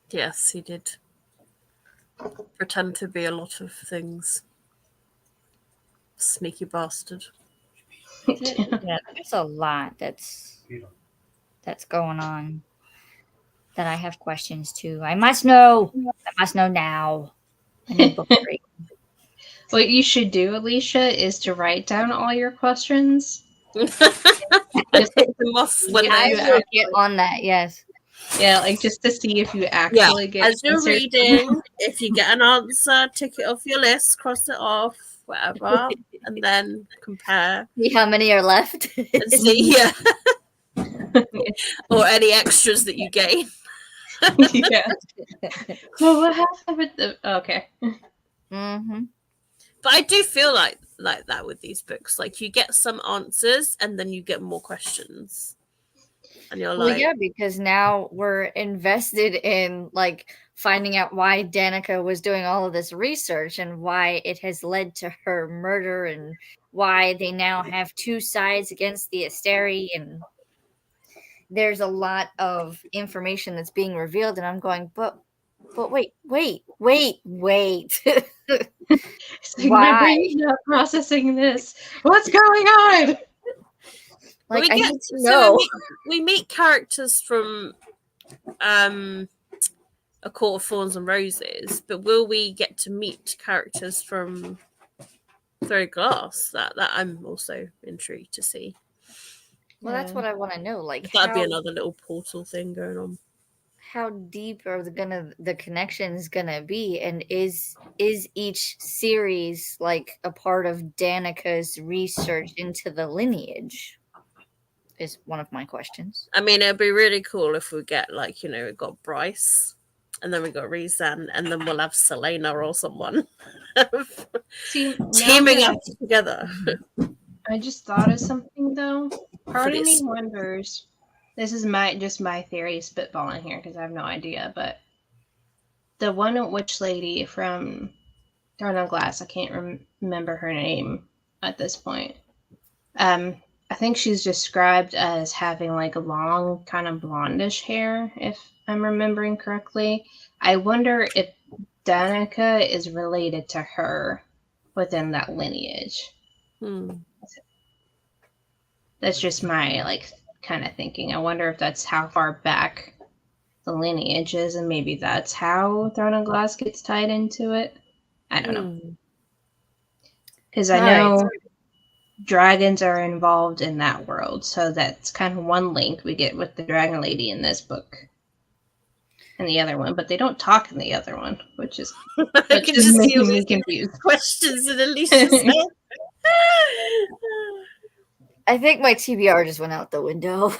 Yes, he did pretend to be a lot of things. Sneaky bastard. Yeah, there's a lot that's going on that I have questions to. I must know. I must know now. I need book 3. What you should do, Alicia, is to write down all your questions. Just the moths when I they will get on that. Yes. Yeah, like just to see if you actually get as you're answers. reading, if you get an answer, tick it off your list, cross it off, whatever, and then compare See how many are left. and see, or any extras that you gain. Yeah. Well, what happened with the? Okay. Mm-hmm. But I do feel like that with these books. Like you get some answers, and then you get more questions, and you're Well, like, yeah, because now we're invested in like finding out why Danica was doing all of this research and why it has led to her murder and why they now have 2 sides against the Asteri, and there's a lot of information that's being revealed, and I'm going, but wait. It's like, my Why? brain's not processing this. What's going on? Like, we I get need to so know. we meet characters from A Court of Thorns and Roses, but will we get to meet characters from Third Glass? That I'm also intrigued to see. Well, that's what I want to know. Like, That'd be another little portal thing going on. How deep are the connections gonna be, and is each series like a part of Danica's research into the lineage? Is one of my questions. I mean, it'd be really cool if we get like, we got Bryce, and then we got Rezan, and then we'll have Selena or someone See, teaming up together. I just thought of something though. Part of me Please. wonders. This is just my theory spitballing here because I have no idea. But the one witch lady from Throne of Glass, I can't remember her name at this point. I think she's described as having like a long, kind of blondish hair, if I'm remembering correctly. I wonder if Danica is related to her within that lineage. That's just my like kind of thinking. I wonder if that's how far back the lineage is, and maybe that's how Throne of Glass gets tied into it. I don't know. Because I know dragons are involved in that world, so that's kind of one link we get with the dragon lady in this book. And the other one, but they don't talk in the other one, which is I can just making me confused. Questions in Alicia's head. I think my TBR just went out the window.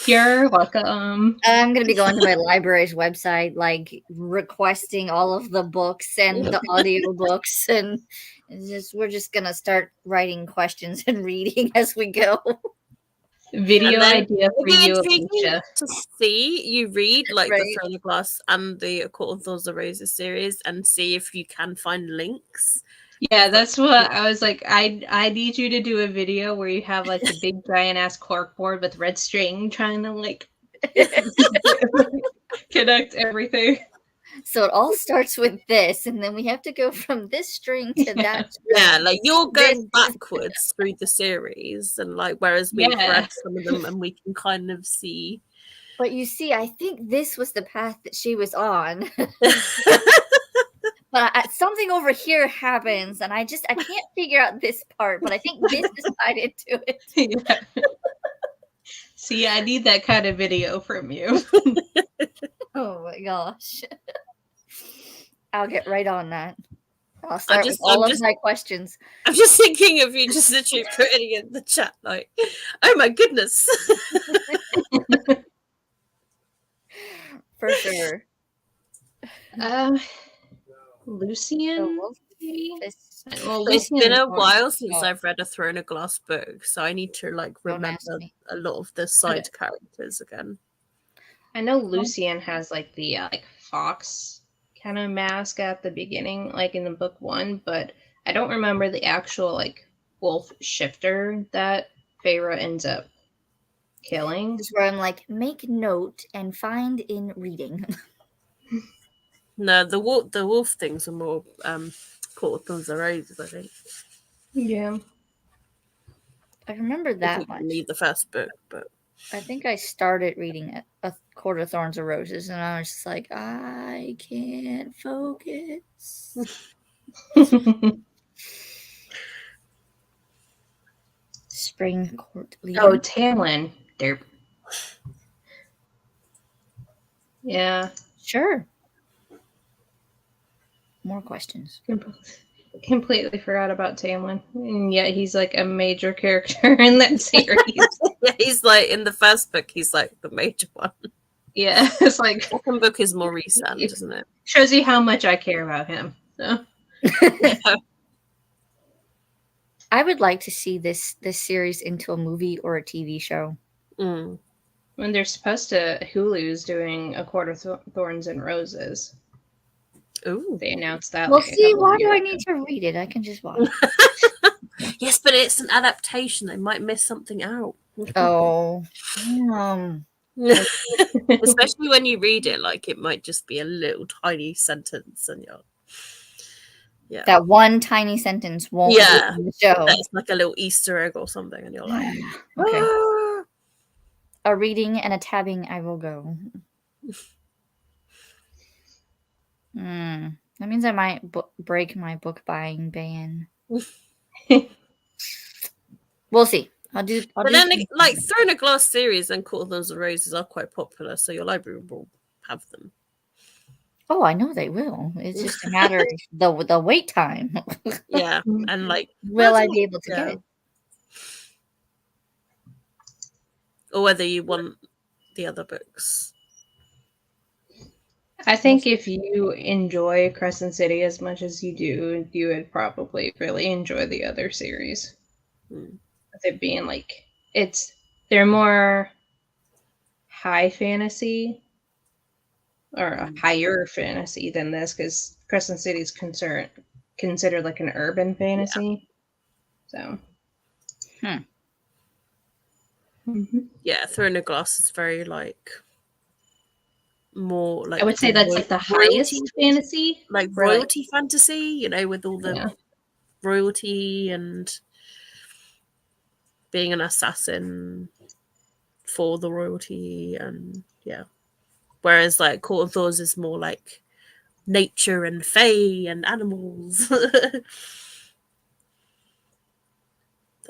You're welcome. I'm going to be going to my library's website, like requesting all of the books and the audio books, and we're just going to start writing questions and reading as we go. Video idea for you, Alicia. To see you read like Right. the Throne of Glass and the A Court of Thorns and Roses series, and see if you can find links. Yeah, that's what I was like. I need you to do a video where you have like the big giant ass corkboard with red string trying to like connect everything. So it all starts with this, and then we have to go from this string to that string. Yeah, like you're going backwards through the series, and like whereas we've read some of them and we can kind of see. But you see, I think this was the path that she was on. But something over here happens, and I can't figure out this part, but I think this is tied into it. Yeah. See, I need that kind of video from you. Oh my gosh. I'll get right on that. I'll start with all of my questions. I'm just thinking of you just literally putting it in the chat like, oh my goodness. For sure. Lucian? Well, It's been a Lucian, while since Oh. I've read a Throne of Glass book, so I need to like Don't ask remember me. a lot of the side characters again. I know Lucian has like the like fox kind of mask at the beginning, like in the book 1, but I don't remember the actual like wolf shifter that Feyre ends up killing. This is where I'm like, make note and find in reading. No, the wolf things are more Court of Thorns and Roses, I think. Yeah. I remember If that you much. can read the first book, but I think I started reading A Court of Thorns and Roses, and I was just like, I can't focus. Spring Court leader. Oh, Tamlin. Derp. Yeah. Sure. More questions. Completely forgot about Tamlin. And yet he's like a major character in that series. yeah, he's like in the first book, he's like the major one. Yeah. It's like Second book is more recent, isn't it? shows you how much I care about him. So I would like to see this series into a movie or a TV show. Mm. when they're supposed to, Hulu's doing A Court of Thorns and Roses. Ooh. They announced that. Well, like, a see, couple why of do I years need to read it? I can just watch. Yes, but it's an adaptation. They might miss something out. Oh, Especially when you read it, like it might just be a little tiny sentence, and you're that one tiny sentence won't Yeah. be in the show. that's like a little Easter egg or something, and you're like, Okay, "Ah." a reading and a tabbing. I will go. That means I might break my book buying ban. We'll see. I'll do. But then, like Throne of Glass series and Court of Thorns and Roses are quite popular, so your library will have them. Oh, I know they will. It's just a matter of the wait time. Yeah, and like, Will I be able to get it? Or whether you want the other books. I think if you enjoy Crescent City as much as you do, you would probably really enjoy the other series. Hmm. With it being like they're more high fantasy or a higher fantasy than this, because Crescent City is considered like an urban fantasy. So Yeah, Throne of Glass is very like more like I would say that's like the highest fantasy, like royalty fantasy, you know, with all the royalty and being an assassin for the royalty, and whereas like Court of Thorns is more like nature and fae and animals. They're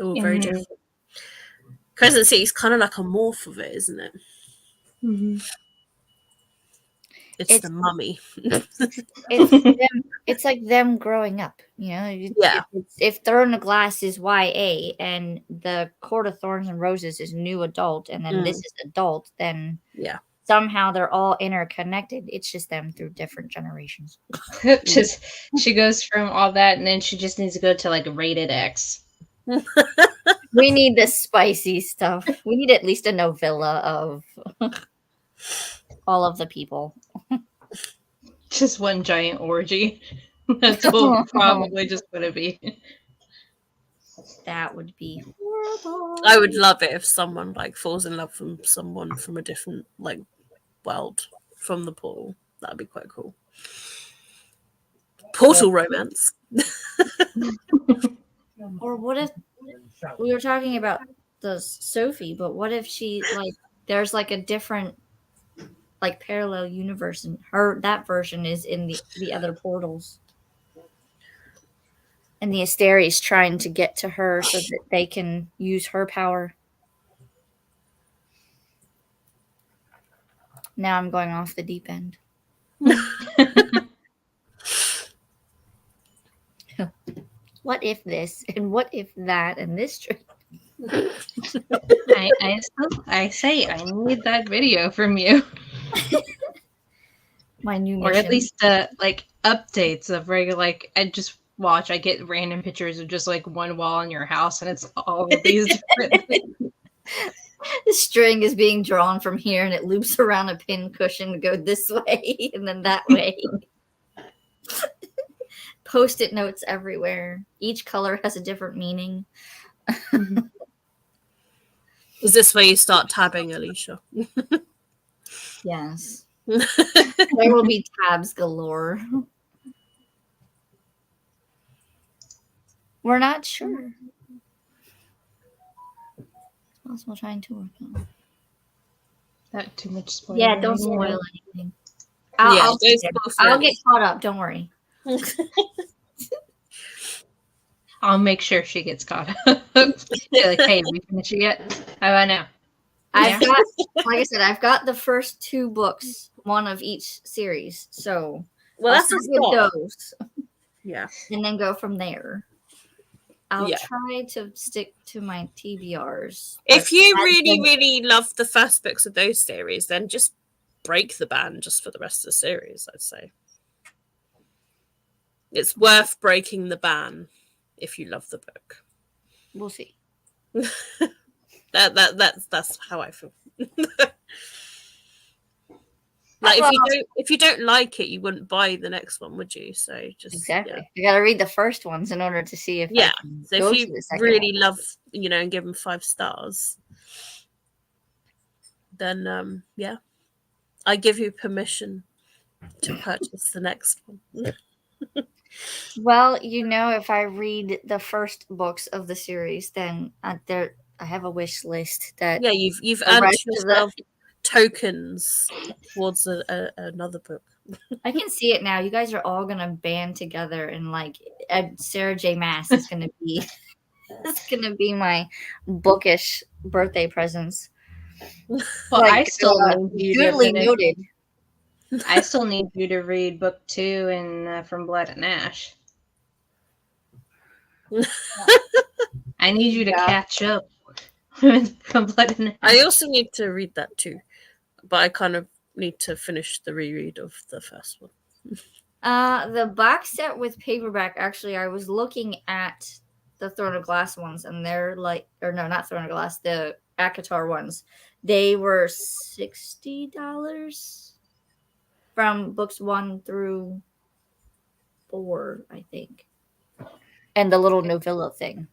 all very different. Crescent City is kind of like a morph of it, isn't it? Mm-hmm. It's the mummy. It's like them growing up, you know. If Throne of Glass is YA and the Court of Thorns and Roses is new adult, and then this is adult, then somehow they're all interconnected. It's just them through different generations. Just she goes from all that, and then she just needs to go to like rated X. We need the spicy stuff. We need at least a novella of all of the people. Just one giant orgy. That's what probably just going to be. That would be horrible. I would love it if someone like falls in love from someone from a different like world from the portal. That'd be quite cool. Portal romance. Or what if we were talking about the Sophie, but what if she like there's like a different like parallel universe, and that version is in the other portals, and the Asteri is trying to get to her so that they can use her power. Now I'm going off the deep end. What if this and what if that and this? I say I need that video from you. My new or at least like updates of regular, like I just watch, I get random pictures of just like one wall in your house, and it's all of these different things. The string is being drawn from here, and it loops around a pin cushion to go this way and then that way. Post-it notes everywhere. Each color has a different meaning. Is this where you start tabbing, Alicia? Yes. There will be tabs galore. We're not sure. It's possible trying to work on. Not too much spoiler. Yeah, don't spoil anything. don't I'll get caught up. Don't worry. I'll make sure she gets caught up. Like, hey, we finished it yet? How about now? I've got, like I said, I've got the first 2 books, one of each series. So Well, I'll that's a start with start. those, Yeah. and then go from there. I'll Yeah. try to stick to my TBRs. If you but really, really love the first books of those series, then just break the ban just for the rest of the series, I'd say. It's worth breaking the ban if you love the book. We'll see. That's how I feel. Like if you don't like it, you wouldn't buy the next one, would you? So just Exactly. You got to read the first ones in order to see if Yeah. I can So go if to you the second really one. love, and give them 5 stars, then yeah, I give you permission to purchase the next one. Well, if I read the first books of the series, then I have a wish list that Yeah, you've the earned rest of yourself tokens towards another book. I can see it now. You guys are all gonna band together, and like Sarah J. Maas is gonna be it's gonna be my bookish birthday presents. Well, Like, I still need you to duly finish. noted. I still need you to read book 2 and From Blood and Ash. I need you to catch up with From Blood and Ash. I also need to read that too, but I kind of need to finish the reread of the first one. The box set with paperback. Actually, I was looking at the Throne of Glass ones, and they're not Throne of Glass, the ACOTAR ones. They were $60 from books 1 through 4, I think. And the little novella thing.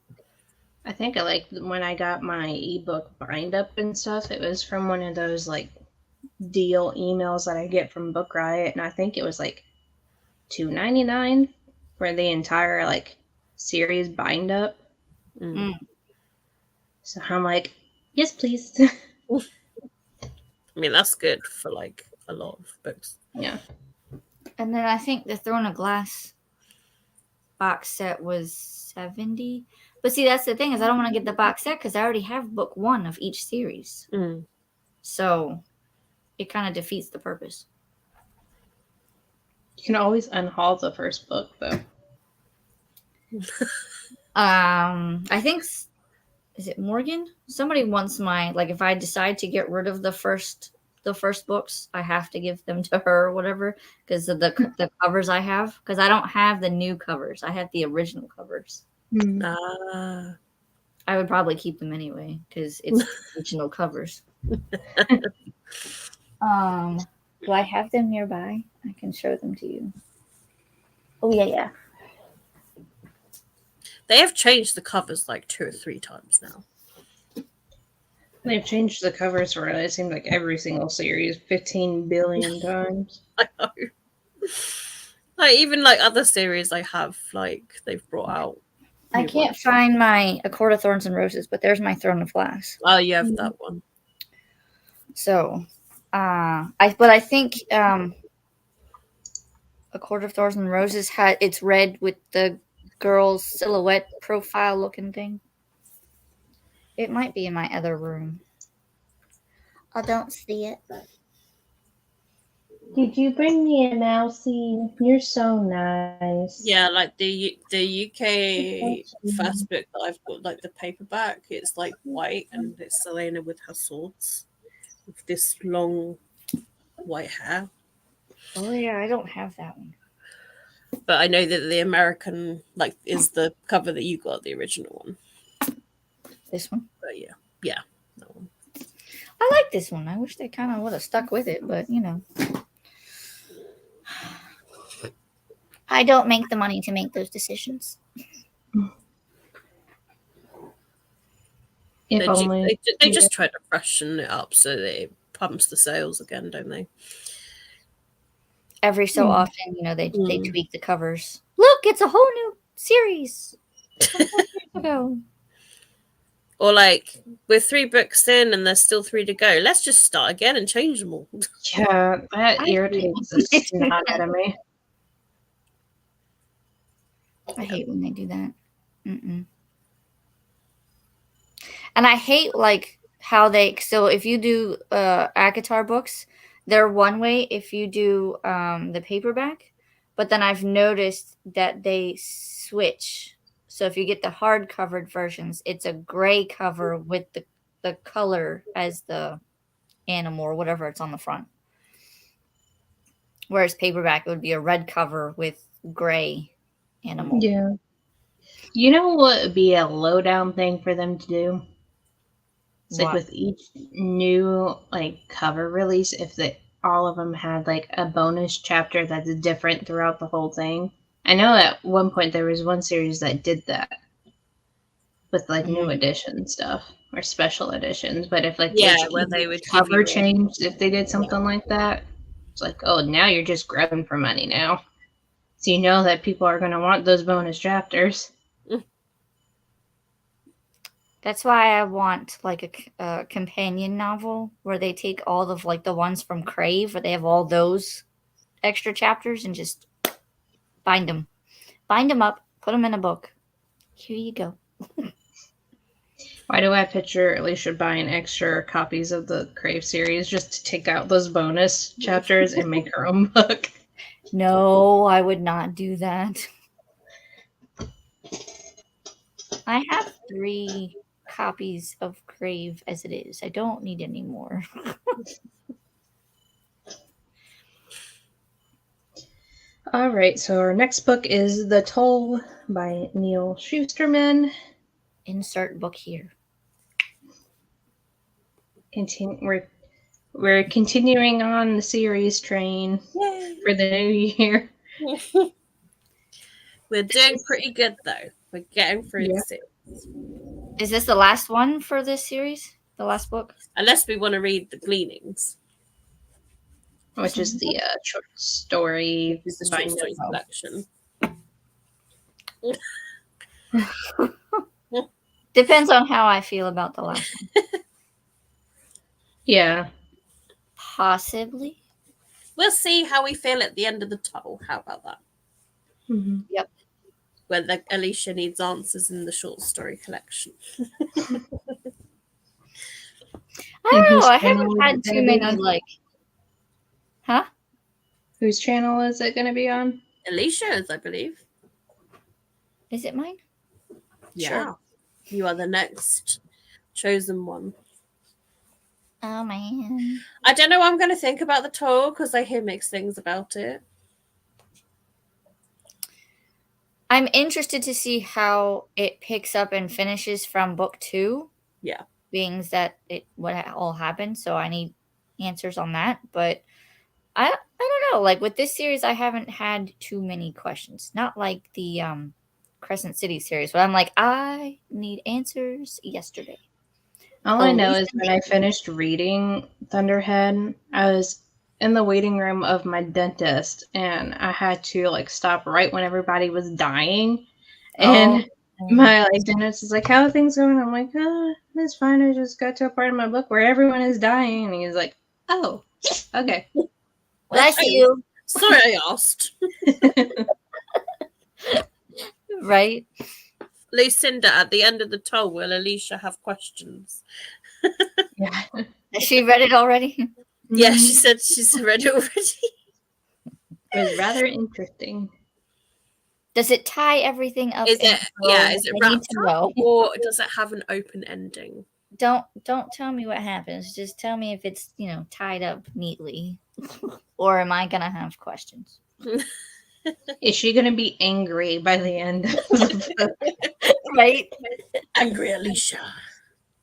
I think I like when I got my ebook bind up and stuff. It was from one of those like deal emails that I get from Book Riot, and I think it was like $2.99 for the entire like series bind up. Mm. So I'm like, yes, please. I mean, that's good for like a lot of books. Yeah. And then I think the Throne of Glass box set was $70. But see, that's the thing, is I don't want to get the box set because I already have book 1 of each series. Mm. So it kind of defeats the purpose. You can always unhaul the first book though. I think, is it Morgan? Somebody wants if I decide to get rid of the first books, I have to give them to her or whatever because of the covers I have. Because I don't have the new covers. I have the original covers. I would probably keep them anyway because it's original covers. Do I have them nearby? I can show them to you. Oh yeah. They have changed the covers like 2 or 3 times now. They've changed the covers for it seems like every single series 15 billion times. I know. Like even like other series I have, like they've brought out. I can't find my A Court of Thorns and Roses, but there's my Throne of Glass. Oh, you have that one. So, I think A Court of Thorns and Roses it's red with the girl's silhouette profile looking thing. It might be in my other room. I don't see it. Did you bring me a mousey? You're so nice. Yeah, like the UK first book that I've got, like the paperback, it's like white and it's Selena with her swords, with this long white hair. Oh yeah, I don't have that one. But I know that the American is the cover that you got, the original one. This one. But yeah, that one. I like this one. I wish they kind of would have stuck with it, but I don't make the money to make those decisions. If only. They just try to freshen it up so that it pumps the sales again, don't they? Every so often, they tweak the covers. Look, it's a whole new series. Ago. Or we're 3 books in and there's still 3 to go. Let's just start again and change them all. Yeah, that irritates the snot out of me. I hate when they do that. Mm-mm. And I hate how so if you do ACOTAR books, they're one way if you do the paperback, but then I've noticed that they switch. So if you get the hard covered versions, it's a gray cover with the color as the animal or whatever it's on the front. Whereas paperback, it would be a red cover with gray animal. Yeah. You know what would be a lowdown thing for them to do? It's with each new cover release, if all of them had a bonus chapter that's different throughout the whole thing. I know at one point there was one series that did that with new edition stuff or special editions. But if where they would cover changed, if they did something like that, it's oh, now you're just grabbing for money now. So you know that people are going to want those bonus chapters. That's why I want a companion novel where they take all of the ones from Crave, where they have all those extra chapters and just bind them up, put them in a book. Here you go. Why do I picture Alicia buying extra copies of the Crave series just to take out those bonus chapters and make her own book? No, I would not do that. I have 3 copies of Crave as it is. I don't need any more. All right, so our next book is The Toll by Neil Shusterman. Insert book here. We're continuing on the series train for the new year. We're doing pretty good though. We're getting through the series. Is this the last one for this series? The last book? Unless we want to read The Gleanings. Which is the short story. Is the short story collection. Depends on how I feel about the last one. Yeah. Possibly. We'll see how we feel at the end of the toll. How about that? Mm-hmm. Yep. Whether Alicia needs answers in the short story collection. I don't know. I haven't had too many Huh? Whose channel is it going to be on? Alicia's, I believe. Is it mine? Yeah. Sure. You are the next chosen one. Oh, man. I don't know what I'm going to think about the toll because I hear mixed things about it. I'm interested to see how it picks up and finishes from book 2. Yeah. Being that what all happened, so I need answers on that. But I don't know. With this series, I haven't had too many questions. Not like the Crescent City series, but I'm I need answers yesterday. All I know is when I finished reading Thunderhead, I was in the waiting room of my dentist, and I had to stop right when everybody was dying. And my dentist is how are things going? I'm it's fine. I just got to a part of my book where everyone is dying, and he's oh, okay. Bless you. Sorry, I asked. Right. Lucinda, at the end of the toll, will Alicia have questions? Yeah. Has she read it already? Yeah, she said she's read it already. It was rather interesting. Does it tie everything up? Is it wrapped up, or does it have an open ending? Don't tell me what happens. Just tell me if it's tied up neatly, or am I gonna have questions? Is she going to be angry by the end of the book? Right? Angry Alicia.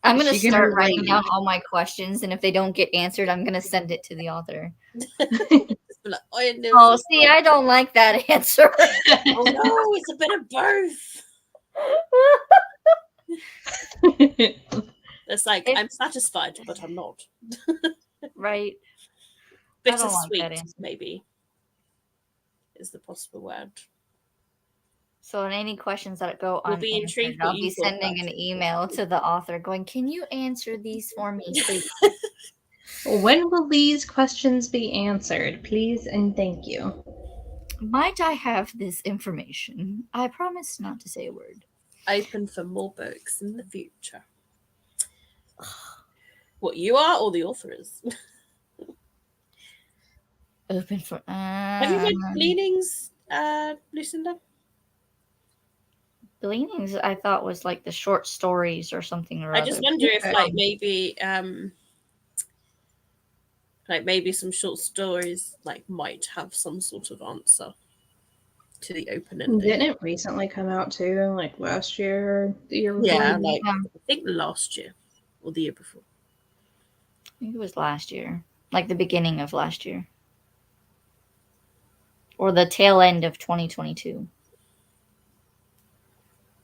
I'm going to She gonna start writing rage? down all my questions, and if they don't get answered, I'm going to send it to the author. Just be like, I know. Oh, see, I don't like that answer. Oh no, it's a bit of both. It's like, I'm satisfied, but I'm not. Right. I don't like that Bittersweet, answer. maybe, is the possible word. So, in any questions that go We'll be unanswered, intrigued what I'll you be thought sending about an it. email to the author going, can you answer these for me, please? When will these questions be answered? Please and thank you. Might I have this information? I promise not to say a word. Open for more books in the future. What, you are or the author is? Open for. Have you read Gleanings, Lucinda? Gleanings, I thought was like the short stories or something or I other. just wonder if, Okay. maybe some short stories might have some sort of answer to the open ending. Didn't it recently come out too, like last year or the year before? Yeah, I think last year or the year before. I think it was last year, like the beginning of last year, or the tail end of 2022.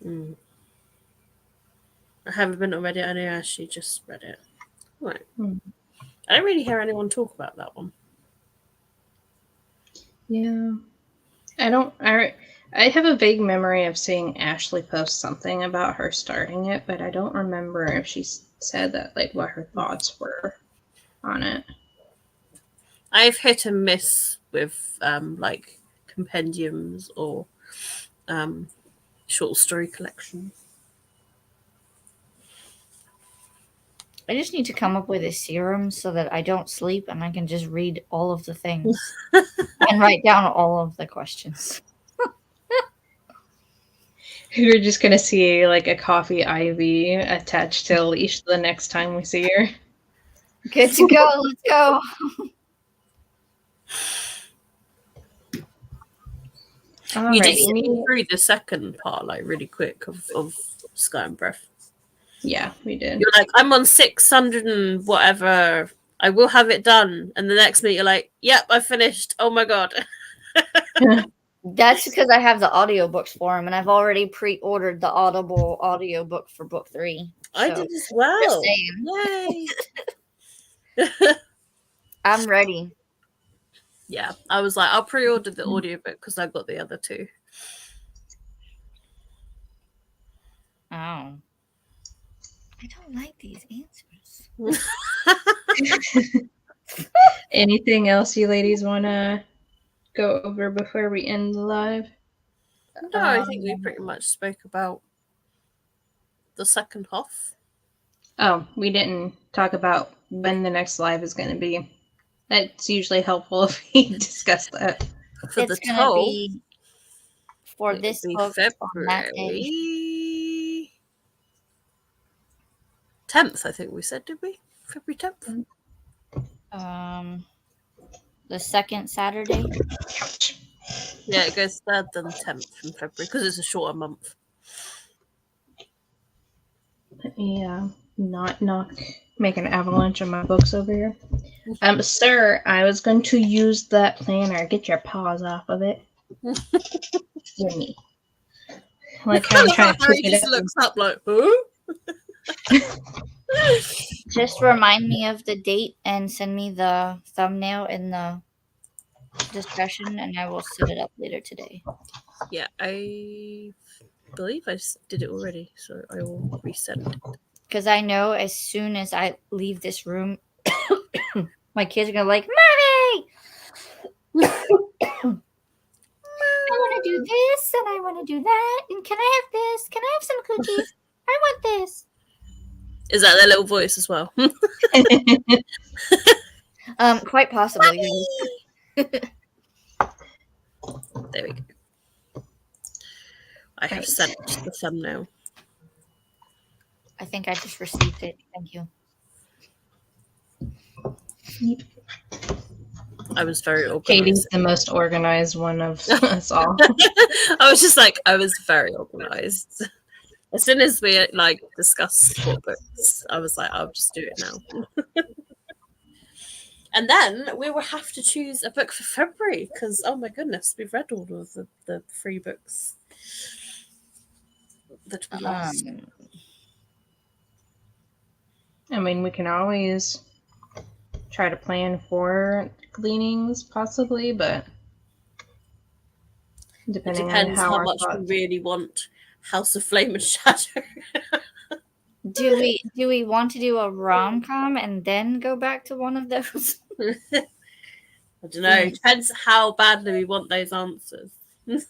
I haven't been on Reddit. I know Ashley just read it. Right. Hmm. I don't really hear anyone talk about that one. Yeah. I have a vague memory of seeing Ashley post something about her starting it, but I don't remember if she said that, like, what her thoughts were on it. I've hit and miss with compendiums or short story collections. I just need to come up with a serum so that I don't sleep and I can just read all of the things and write down all of the questions. You're just gonna see like a coffee IV attached to a leash the next time we see her. Good to go. Let's go. You did Alrighty. through the second part really quick of Sky and Breath. Yeah, we did. You're like, I'm on 600 and whatever. I will have it done. And the next minute you're like, yep, I finished. Oh my god. That's because I have the audiobooks for him, and I've already pre-ordered the Audible audiobook for book 3. I So, did as well. saying. Yay. I'm ready. Yeah, I was like, I'll pre-order the audiobook because I got the other two. Oh. I don't like these answers. Anything else you ladies want to go over before we end the live? No, I think we pretty much spoke about the second half. Oh, we didn't talk about when the next live is going to be. That's usually helpful if we discuss that. For It's the going to toll, be for it'll this be book on that day. February 10th, I think we said, did we? February 10th? The second Saturday. Yeah, it goes 3rd then 10th from February because it's a shorter month. Let me not make an avalanche of my books over here. Sir, I was going to use that planner. Get your paws off of it. Gimme. Like how I'm trying to Harry pick it just up. looks up like, who? Just remind me of the date and send me the thumbnail in the discussion, and I will set it up later today. Yeah, I believe I did it already, so I will resend it. Because I know as soon as I leave this room, my kids are going to like, Mommy! I want to do this, and I want to do that, and can I have this? Can I have some cookies? I want this. Is that their little voice as well? Quite possibly. There we go. I have sent the thumbnail. I think I just received it. Thank you. I was very Katie's organized. the most organized one of us all. I was just like, I was very organized. As soon as we like discussed what books, I was like, I'll just do it now. And then we will have to choose a book for February because, oh my goodness, we've read all of the 3 books that we lost. I mean, we can always try to plan for gleanings, possibly, but It depending on depends how our much we thoughts. really want House of Flame and Shadow. Do we want to do a rom-com and then go back to one of those? I don't know. It depends how badly we want those answers. Or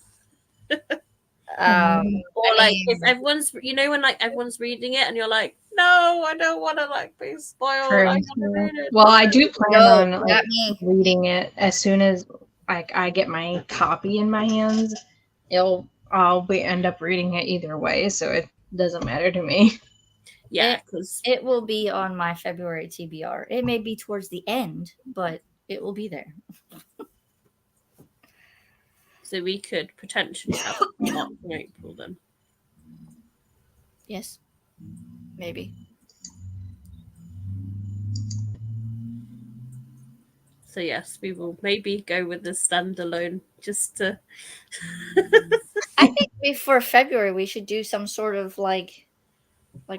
like if everyone's, when like everyone's reading it and you're like, no, I don't want to like be spoiled. True. I want to read it. Well, I do plan on like, me. reading it as soon as like I get my copy in my hands. I'll end up reading it either way, so it doesn't matter to me. Yeah, because it will be on my February TBR. It may be towards the end, but it will be there. So we could potentially have March and April then. Yes, maybe. So yes, we will maybe go with the standalone just to. I think for February we should do some sort of like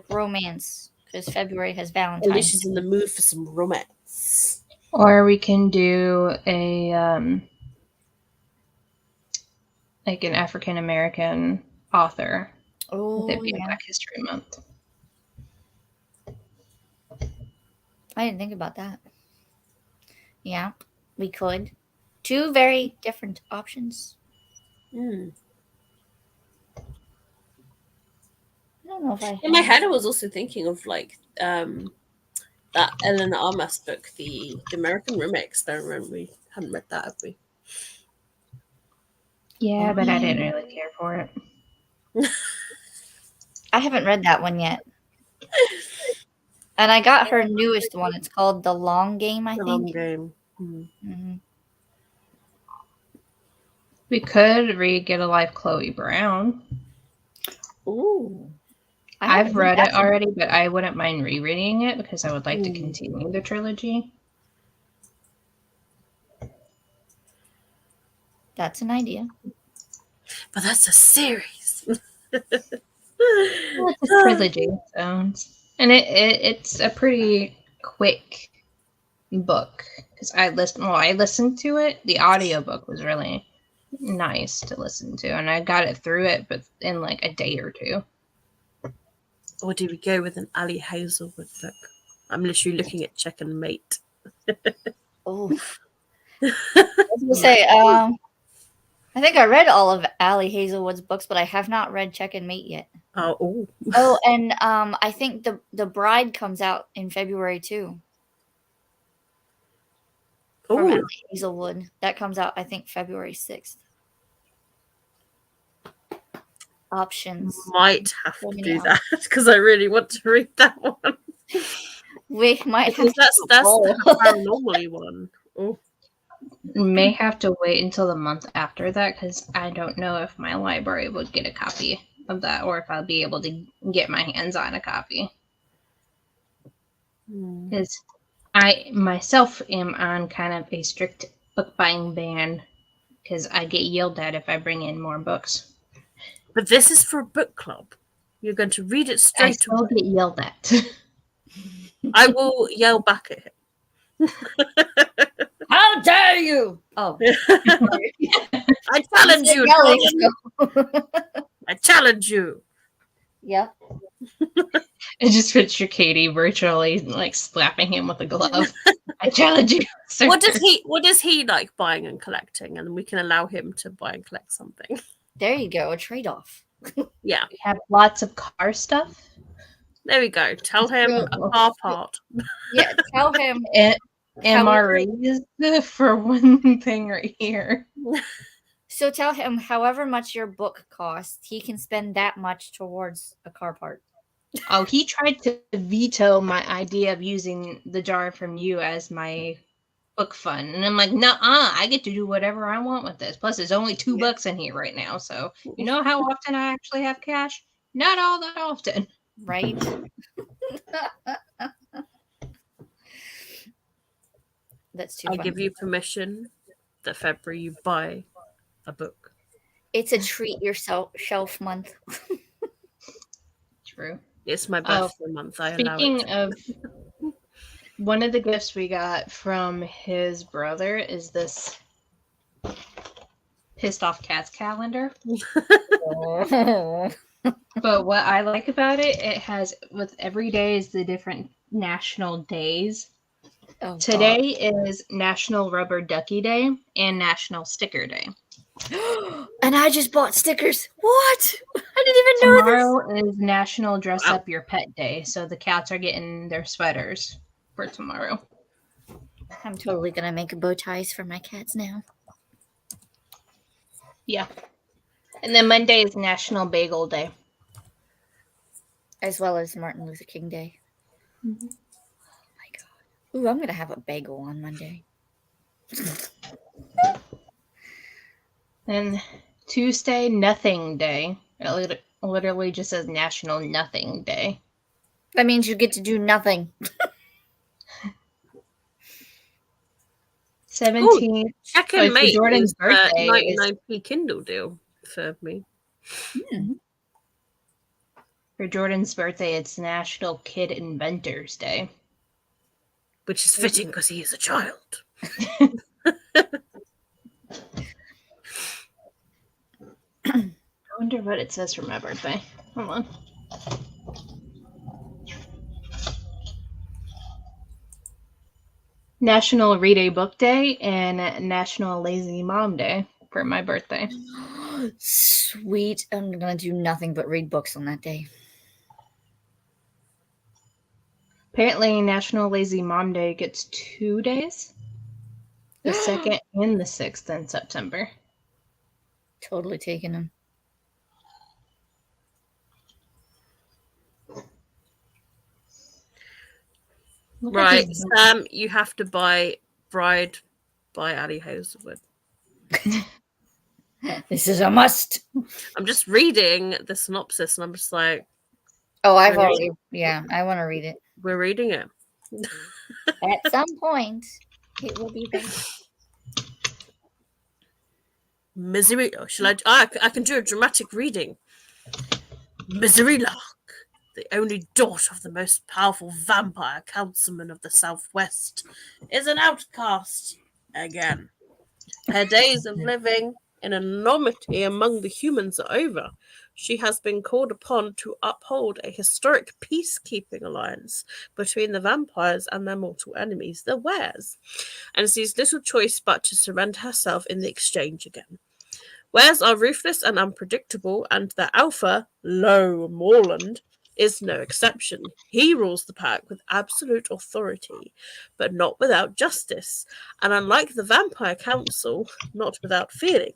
romance because February has Valentine's. Alicia's in the mood for some romance. Or we can do a like an African American author. Oh, With it being Black History Month. I didn't think about that. Yeah, we could. 2 very different options. Mm. I don't know if I. In my head, I was also thinking of like that Eleanor Armas book, the American Roommate Experiment. We hadn't read that, have we? Yeah, but I didn't really care for it. I haven't read that one yet. And I got her newest one. It's called The Long Game, I think. Long Game. Mm-hmm. We could read Get a Life, Chloe Brown. Ooh. I've read it already, but I wouldn't mind rereading it because I would like to continue the trilogy. That's an idea. But that's a series. Well, it's a trilogy, so and it's a pretty quick book because I listened to it. The audiobook was really nice to listen to, and I got it through it, but in like a day or 2. Or do we go with an Ali Hazelwood book? I'm literally looking at Check and Mate. Oh, I was gonna say, I think I read all of Ali Hazelwood's books, but I have not read Check and Mate yet. Oh, And I think the Bride comes out in February too. From Ali Hazelwood, that comes out I think February 6th. Options. Might have to do that because I really want to read that one. We might because that's the paranormal one. Oh. May have to wait until the month after that because I don't know if my library would get a copy of that or if I'll be able to get my hands on a copy. Because I myself am on kind of a strict book buying ban because I get yelled at if I bring in more books. But this is for a book club. You're going to read it straight I still get yelled at. I will yell back at him. How dare you! Oh, I challenge you. I challenge you. Yep. I just picture Katie virtually like slapping him with a glove. I challenge you, sir. What does he like buying and collecting? And we can allow him to buy and collect something. There you go, a trade-off. Yeah. We have lots of car stuff. There we go. Tell him a car part. Yeah, tell him MREs for one thing right here. So tell him however much your book costs, he can spend that much towards a car part. Oh, he tried to veto my idea of using the jar from you as my book fun. And I'm like, nuh-uh, I get to do whatever I want with this. Plus, there's only $2 in here right now. So, you know how often I actually have cash? Not all that often. Right? That's too I funny. give you permission that February you buy a book. It's a treat yourself shelf month. True. It's my birthday month. I allow it. Speaking of, one of the gifts we got from his brother is this Pissed Off Cats calendar. But what I like about it, it has, with every day is the different national days. Oh, Today is National Rubber Ducky Day and National Sticker Day. And I just bought stickers. What? I didn't even know this. Tomorrow is National Dress Up Your Pet Day, so the cats are getting their sweaters for tomorrow. I'm totally gonna make bow ties for my cats now. Yeah. And then Monday is National Bagel Day. As well as Martin Luther King Day. Mm-hmm. Oh my god. Ooh, I'm gonna have a bagel on Monday. And Tuesday, Nothing Day. It literally just says National Nothing Day. That means you get to do nothing. 17th. Check Oh, and for mate Jordan's is birthday 99p Kindle deal for me. For Jordan's birthday, it's National Kid Inventors Day. Which is fitting because he is a child. I wonder what it says for my birthday. Hold on. National Read a Book Day and National Lazy Mom Day for my birthday. Sweet. I'm gonna do nothing but read books on that day. Apparently, National Lazy Mom Day gets 2 days. The 2nd and the 6th in September. Totally taking them. Look at Right, these- Sam, you have to buy Bride by Ali Hazelwood. This is a must. I'm just reading the synopsis and I'm just like, Oh, I've Really? already. Yeah, I want to read it. we're reading it. At some point, it will be there. Misery. Oh, shall I? I can do a dramatic reading. Misery Lark, the only daughter of the most powerful vampire councilman of the Southwest, is an outcast again. Her days of living in anonymity among the humans are over. She has been called upon to uphold a historic peacekeeping alliance between the vampires and their mortal enemies, the Wares, and sees little choice but to surrender herself in the exchange again. Wares are ruthless and unpredictable, and the alpha, Lo Morland, is no exception. He rules the pack with absolute authority, but not without justice, and unlike the Vampire Council, not without feeling.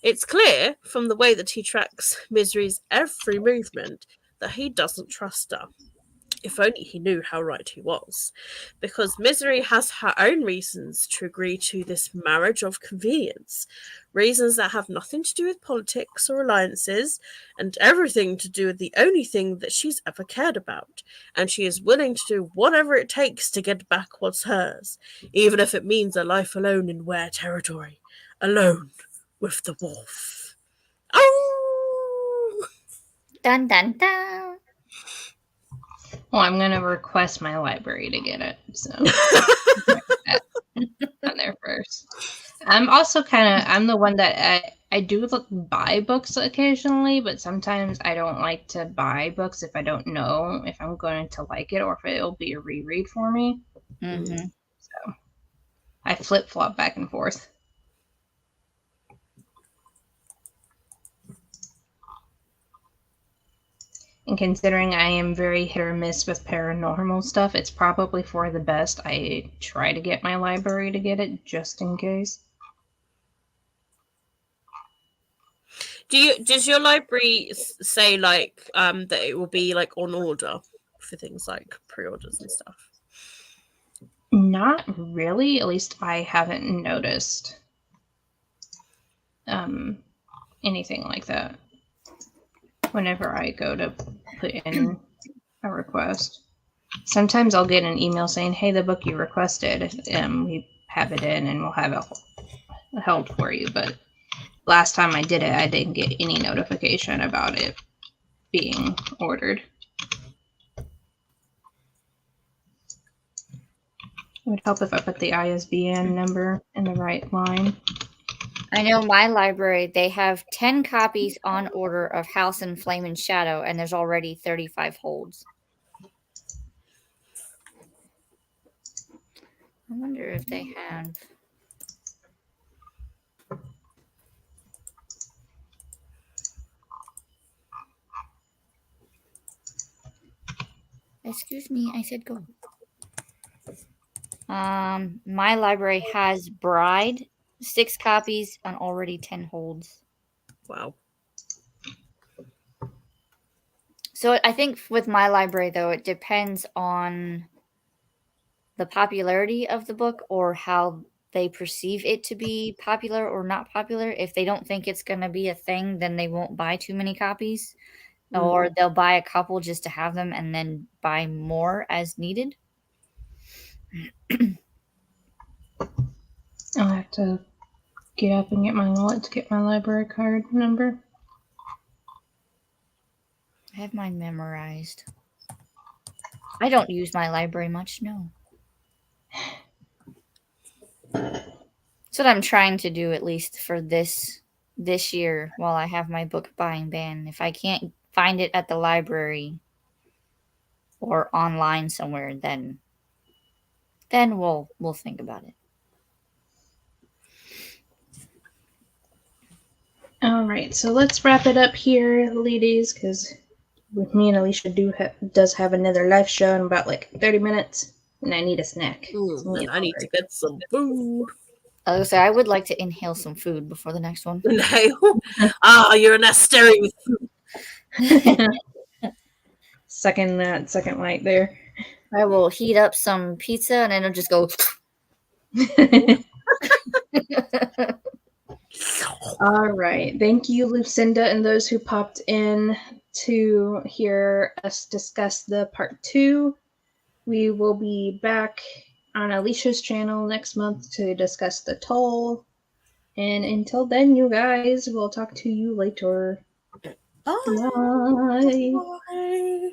It's clear from the way that he tracks Misery's every movement that he doesn't trust her. If only he knew how right he was. Because Misery has her own reasons to agree to this marriage of convenience. Reasons that have nothing to do with politics or alliances, and everything to do with the only thing that she's ever cared about. And she is willing to do whatever it takes to get back what's hers, even if it means a life alone in Were territory. Alone with the wolf. Oh! Dun dun dun. Well, I'm going to request my library to get it. So, on there first. I'm also I'm the one that I do buy books occasionally, but sometimes I don't like to buy books if I don't know if I'm going to like it or if it'll be a reread for me. Mm-hmm. So, I flip-flop back and forth. And considering I am very hit or miss with paranormal stuff, it's probably for the best I try to get my library to get it, just in case. Does your library say like that it will be like on order for things like pre-orders and stuff? Not really. At least I haven't noticed anything like that whenever I go to put in a request. Sometimes I'll get an email saying, "Hey, the book you requested, we have it in, and we'll have it held for you." But last time I did it, I didn't get any notification about it being ordered. It would help if I put the ISBN number in the right line. I know my library, they have 10 copies on order of House and Flame and Shadow, and there's already 35 holds. I wonder if they have. Excuse me, I said go. My library has Bride, 6 copies, and already 10 holds. Wow. So I think with my library, though, it depends on the popularity of the book or how they perceive it to be popular or not popular. If they don't think it's going to be a thing, then they won't buy too many copies, or they'll buy a couple just to have them and then buy more as needed. I'll have to get up and get my wallet to get my library card number. I have mine memorized. I don't use my library much, no. That's what I'm trying to do, at least for this year, while I have my book buying ban. If I can't find it at the library or online somewhere, then we'll think about it. All right, so let's wrap it up here, ladies, because me and Alicia does have another live show in about like 30 minutes, and I need a snack. And I need to get some food. I was gonna say, I would like to inhale some food before the next one. No. You're an Asteri with food. Second light there. I will heat up some pizza and then it'll just go. All right. Thank you, Lucinda, and those who popped in to hear us discuss the part 2. We will be back on Alicia's channel next month to discuss the toll. And until then, you guys, we'll talk to you later. Bye. Bye. Bye.